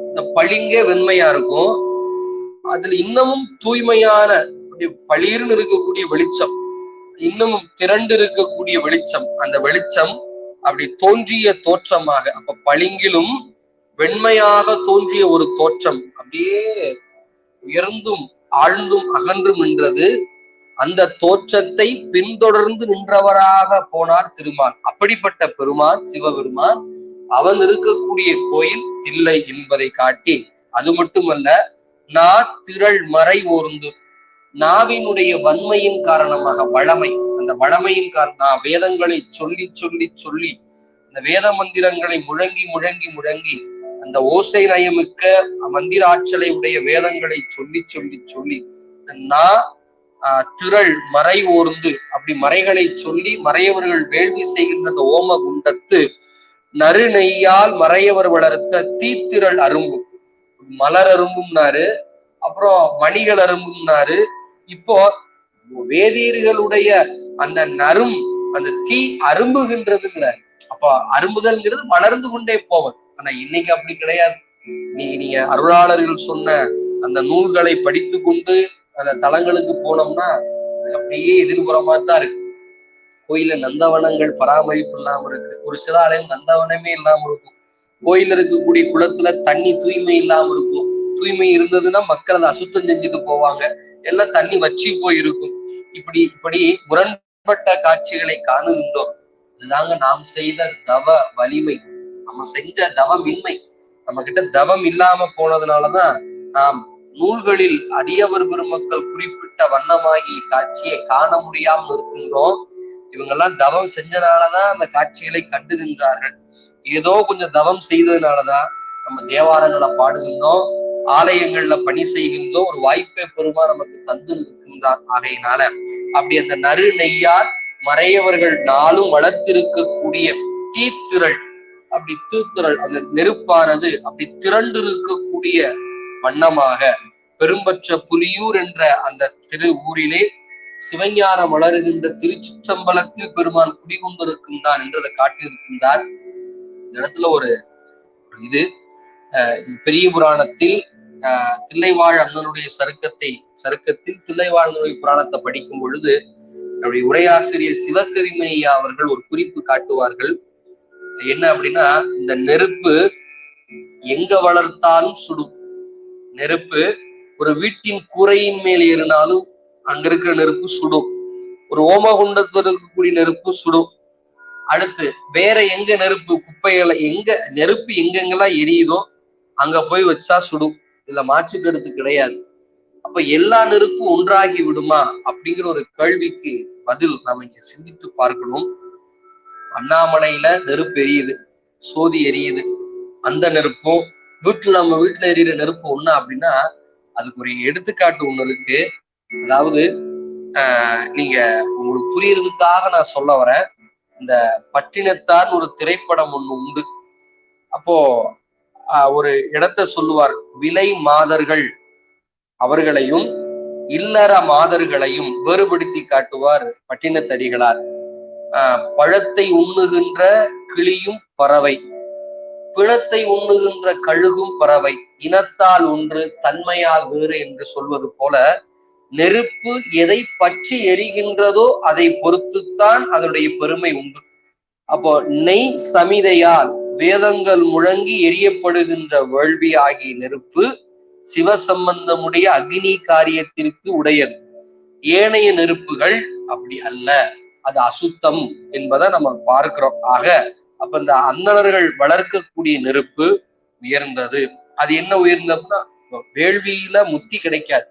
Speaker 1: இந்த பளிங்கே வெண்மையா இருக்கும், அதுல இன்னமும் தூய்மையான பளிர்னு இருக்கக்கூடிய வெளிச்சம், இன்னமும் திரண்டு இருக்கக்கூடிய வெளிச்சம், அந்த வெளிச்சம் அப்படி தோன்றிய தோற்றமாக, அப்ப பளிங்கிலும் வெண்மையாக தோன்றிய ஒரு தோற்றம் அப்படியே உயர்ந்தும் ஆழ்ந்தும் அகன்றும் நின்றது. அந்த தோற்றத்தை பின்தொடர்ந்து நின்றவராக போனார் திருமால். அப்படிப்பட்ட பெருமான் சிவபெருமான் அவன் இருக்கக்கூடிய கோயில் தில்லை என்பதை காட்டி, அது மட்டுமல்ல, நா திரள் மறை ஓர்ந்து, நாவினுடைய வன்மையின் காரணமாக வளமை, அந்த வளமையின் காரணம் வேதங்களை சொல்லி சொல்லி சொல்லி, இந்த வேத மந்திரங்களை முழங்கி முழங்கி முழங்கி, அந்த ஓசை நயமிக்க மந்திர ஆற்றலை உடைய வேதங்களை சொல்லி சொல்லி சொல்லி, நா திரள் மறை ஓர்ந்து, அப்படி மறைகளை சொல்லி மறையவர்கள் வேள்வி செய்கின்ற அந்த ஓம குண்டத்து நறு நெய்யால் மறையவர் வளர்த்த தீத்திரள் அரும்பு, மலர் அரும்பும்னாரு, அப்புறம் மணிகள் அரும்பும்னாரு. இப்போ வேதியர்களுடைய அந்த நரும் அந்த தீ அரும்புகின்றதுங்கிற, அப்ப அரும்புதல்ங்கிறது வளர்ந்து கொண்டே போவது. ஆனா இன்னைக்கு அப்படி கிடையாது. நீங்க அருளாளர்கள் சொன்ன அந்த நூல்களை படித்து கொண்டு அந்த தலங்களுக்கு போனோம்னா அப்படியே எதிர்புறமா தான் இருக்கு. கோயில நந்தவனங்கள் பராமரிப்பு இல்லாம இருக்கு, ஒரு சில ஆலயம் நந்தவனமே இல்லாம இருக்கும், கோயில இருக்கக்கூடிய குளத்துல தண்ணி தூய்மை இல்லாம இருக்கும், தூய்மை இருந்ததுன்னா மக்கள் அதை அசுத்தம் செஞ்சுட்டு போவாங்க, எல்லாம் தண்ணி வற்றி போயிருக்கும். இப்படி முரண்பட்ட காட்சிகளை காணுகின்றோம். இதுதாங்க நாம் செய்த தவ வலிமை, நம்ம செஞ்ச தவமின்மை. நம்ம கிட்ட தவம் இல்லாம போனதுனாலதான் நாம் நூல்களில் அடியவர் பெருமக்கள் குறிப்பிட்ட வண்ணமாகி காட்சியை காண முடியாமல் இருக்கின்றோம். இவங்கெல்லாம் தவம் செஞ்சனாலதான் அந்த காட்சிகளை கண்டு நின்றார்கள். ஏதோ கொஞ்சம் தவம் செய்ததுனாலதான் நம்ம தேவாரங்களை பாடுகின்றோம், ஆலயங்கள்ல பணி செய்கின்றோம், ஒரு வாய்ப்பை பெருமா நமக்கு தந்து நிற்கின்றார். ஆகையினால அப்படி அந்த நறு நெய்யால் மறையவர்கள் நாளும் வளர்த்திருக்கக்கூடிய தீத்திரள், அப்படி தீத்திரள் அந்த நெருப்பானது அப்படி திரண்டு இருக்கக்கூடிய வண்ணமாக பெரும்பற்ற புலியூர் என்ற அந்த திரு ஊரிலே சிவஞானம் வளருகின்ற திருச்சிற்றம்பலத்தில் பெருமான் குடிகொண்டிருக்கின்றான் என்றதை காட்டியிருக்கின்றார். இந்த இடத்துல ஒரு இது பெரிய புராணத்தில் தில்லைவாழ் அண்ணனுடைய சருக்கத்தில் தில்லைவாழ் அண்ணனுடைய புராணத்தை படிக்கும் பொழுது என்னுடைய உரையாசிரியர் சிவகரிமையா அவர்கள் ஒரு குறிப்பு காட்டுவார்கள். என்ன அப்படின்னா, இந்த நெருப்பு எங்க வளர்த்தாலும் சுடும். நெருப்பு ஒரு வீட்டின் கூரையின் மேல் ஏறினாலும் அங்க இருக்கிற நெருப்பு சுடும், ஒரு ஓமகுண்டத்தில் இருக்கக்கூடிய நெருப்பு சுடும். அடுத்து வேற எங்க நெருப்பு குப்பைகளை நெருப்பு எங்கெங்கெல்லாம் எரியுதோ அங்க போய் வச்சா சுடும், இதுல மாற்று கருத்து கிடையாது. அப்ப எல்லா நெருப்பும் ஒன்றாகி விடுமா அப்படிங்கிற ஒரு கேள்விக்கு பதில் நாம இங்க சிந்தித்து பார்க்கணும். அண்ணாமலையில நெருப்பு எரியுது, சோதி எரியுது, அந்த நெருப்பும் நம்ம வீட்டுல எரியிற நெருப்பு ஒண்ணா அப்படின்னா அதுக்கு ஒரு எடுத்துக்காட்டு ஒண்ணு இருக்கு. அதாவது நீங்க உங்களுக்கு புரியறதுக்காக நான் சொல்ல வரேன். இந்த பட்டினத்தான் ஒரு திரைப்படம் ஒண்ணு உண்டு. அப்போ ஒரு இடத்த சொல்லுவார், விலை மாதர்கள் அவர்களையும் இல்லற மாதர்களையும் வேறுபடுத்தி காட்டுவார் பட்டினத்தடிகளார். பழத்தை உண்ணுகின்ற கிளியும் பறவை, பிணத்தை உண்ணுகின்ற கழுகும் பறவை, இனத்தால் ஒன்று தன்மையால் வேறு என்று சொல்வது போல, நெருப்பு எதை பற்றி எரிகின்றதோ அதை பொறுத்துத்தான் அதனுடைய பெருமை உண்டு. அப்போ நெய் சமிதையால் வேதங்கள் முழங்கி எரியப்படுகின்ற வேள்வி ஆகிய நெருப்பு சிவசம்பந்தமுடைய அக்னி காரியத்திற்கு உடையது. ஏனைய நெருப்புகள் அப்படி அல்ல, அது அசுத்தம் என்பதை நம்ம பார்க்கிறோம். ஆக அப்ப இந்த அந்தணர்கள் வளர்க்கக்கூடிய நெருப்பு உயர்ந்தது. அது என்ன உயர்ந்ததுன்னா, வேள்வியில முத்தி கிடைக்காது,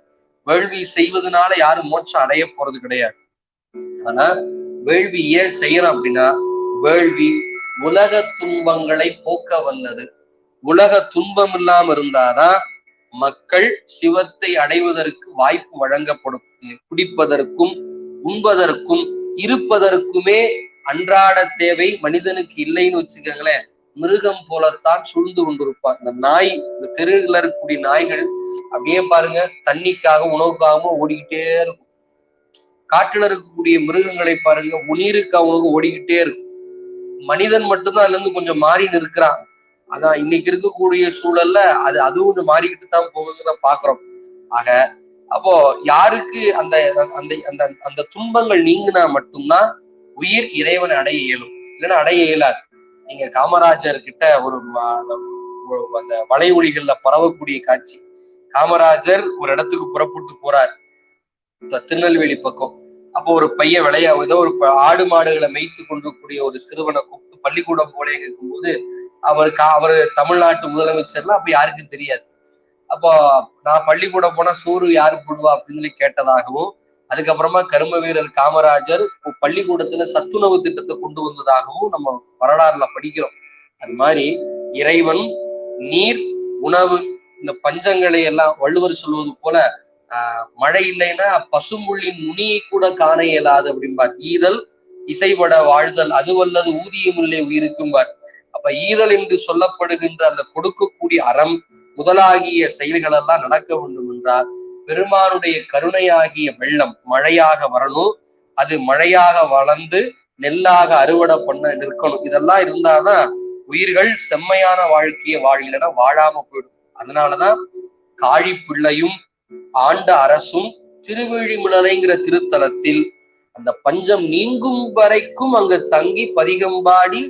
Speaker 1: வேள்வி செய்வதனால யாரும் மோட்சம் அடைய போறது கிடையாது. ஆனா வேள்வி ஏன் செய்யறோம் அப்படின்னா, வேள்வி உலக துன்பங்களை போக்க வல்லது. உலக துன்பம் இல்லாம இருந்தாதான் மக்கள் சிவத்தை அடைவதற்கு வாய்ப்பு வழங்கப்படும். குடிப்பதற்கும் உண்பதற்கும் இருப்பதற்குமே அன்றாட தேவை மனிதனுக்கு இல்லைன்னு வச்சுக்கோங்களேன், மிருகம் போலத்தான் சூழ்ந்து கொண்டிருப்பான். இந்த நாய், இந்த தெருவில் இருக்கக்கூடிய நாய்கள் அப்படியே பாருங்க, தண்ணிக்காக உணவுக்காகவும் ஓடிக்கிட்டே இருக்கும். காட்டுல இருக்கக்கூடிய மிருகங்களை பாருங்க, உணீருக்கு அவனுக்கு ஓடிக்கிட்டே இருக்கும். மனிதன் மட்டும்தான் அதுல இருந்து கொஞ்சம் மாறி நிற்கிறான். அதான் இன்னைக்கு இருக்கக்கூடிய சூழல்ல அதுவும் மாறிக்கிட்டு தான் போகுதுன்னு பாக்குறோம். ஆக அப்போ யாருக்கு அந்த அந்த அந்த அந்த துன்பங்கள் நீங்கினா மட்டும்தான் உயிர் இறைவனை அடைய இயலும், இல்லைன்னா அடைய இயலாது. நீங்க காமராஜர் கிட்ட அந்த வலை ஒளிகள்ல பரவக்கூடிய காட்சி, காமராஜர் ஒரு இடத்துக்கு புறப்பட்டு போறார் திருநெல்வேலி பக்கம். அப்போ ஒரு பையன் ஏதோ ஒரு ஆடு மாடுகளை மேய்த்து கொண்டிருக்கக்கூடிய ஒரு சிறுவனை கூப்பிட்டு பள்ளிக்கூடம் போலே இருக்கும்போது அவரு தமிழ்நாட்டு முதலமைச்சர்லாம் அப்ப யாருக்கும் தெரியாது. அப்போ நான் பள்ளிக்கூடம் போனா சோறு யாரு போடுவா அப்படின்னு சொல்லி கேட்டதாகவும், அதுக்கப்புறமா கரும வீரர் காமராஜர் பள்ளிக்கூடத்துல சத்துணவு திட்டத்தை கொண்டு வந்ததாகவும் நம்ம வரலாறுல படிக்கிறோம். அது மாதிரி இறைவன் நீர், உணவு, இந்த பஞ்சங்களை எல்லாம் வள்ளுவர் சொல்வது போல மழை இல்லைன்னா பசும்புள்ளின் நுனியை கூட காண இயலாது அப்படிம்பார். ஈதல் இசைபட வாழ்தல் அதுவல்லது ஊதியம் இல்லை உயிருக்கும்பார். அப்ப ஈதல் என்று சொல்லப்படுகின்ற அந்த கொடுக்கக்கூடிய அறம் முதலாகிய செயல்கள் எல்லாம் நடக்க வேண்டும் என்றால் பெருமானுடைய கருணையாகிய வெள்ளம் மழையாக வரணும். அது மழையாக வளர்ந்து நெல்லாக அறுவடை பண்ண நிற்கணும். இதெல்லாம் இருந்தாதான் உயிர்கள் செம்மையான வாழ்க்கையை வாழலைன்னா வாழாம போயிடும். அதனாலதான் காழி பிள்ளையும் ஆண்ட அரசும் திருவிழிமிழலைங்கிற திருத்தலத்தில் அந்த பஞ்சம் நீங்கும் வரைக்கும் அங்கு தங்கி பதிகம்பாடி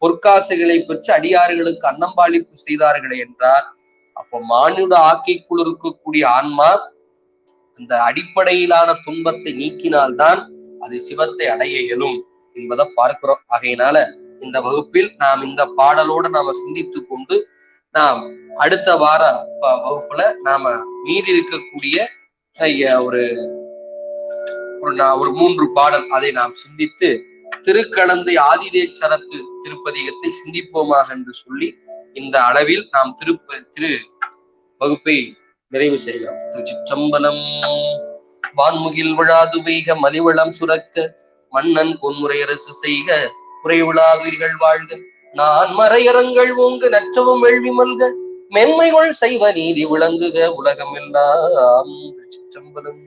Speaker 1: பொற்காசுகளை பெற்று அடியார்களுக்கு அன்னம்பாளிப்பு செய்தார்களே என்றார். அப்போ மானுட ஆக்கைக்குள் இருக்கக்கூடிய ஆன்மா அந்த அடிப்படையிலான துன்பத்தை நீக்கினால்தான் அது சிவத்தை அடைய இயலும் என்பதை பார்க்கிறோம். ஆகையினால இந்த வகுப்பில் நாம் இந்த பாடலோடு நாம சிந்தித்து கொண்டு நாம் அடுத்த வார வகுப்புல நாம மீதி இருக்கக்கூடிய ஒரு 3 பாடல் அதை நாம் சிந்தித்து திருக்கலந்தை ஆதிதேச்சரத்து திருப்பதிகத்தை சிந்திப்போமாக என்று சொல்லி இந்த அளவில் நாம் திரு வகுப்பை நிறைவு செய்யலாம். திருச்சிற்றம்பலம். வான்முகில் விழாது பெய்க மலிவளம் சுரக்க மன்னன் பொன்முறை அரசு செய்க குறைவிழாதுயிர்கள் வாழ்க நான் மறையரங்கள் ஓங்கு நற்றவும் வேள்வி மல்க மென்மைகள் செய்வ நீதி விளங்குக உலகம் எல்லாம். திருச்சிற்றம்பலம்.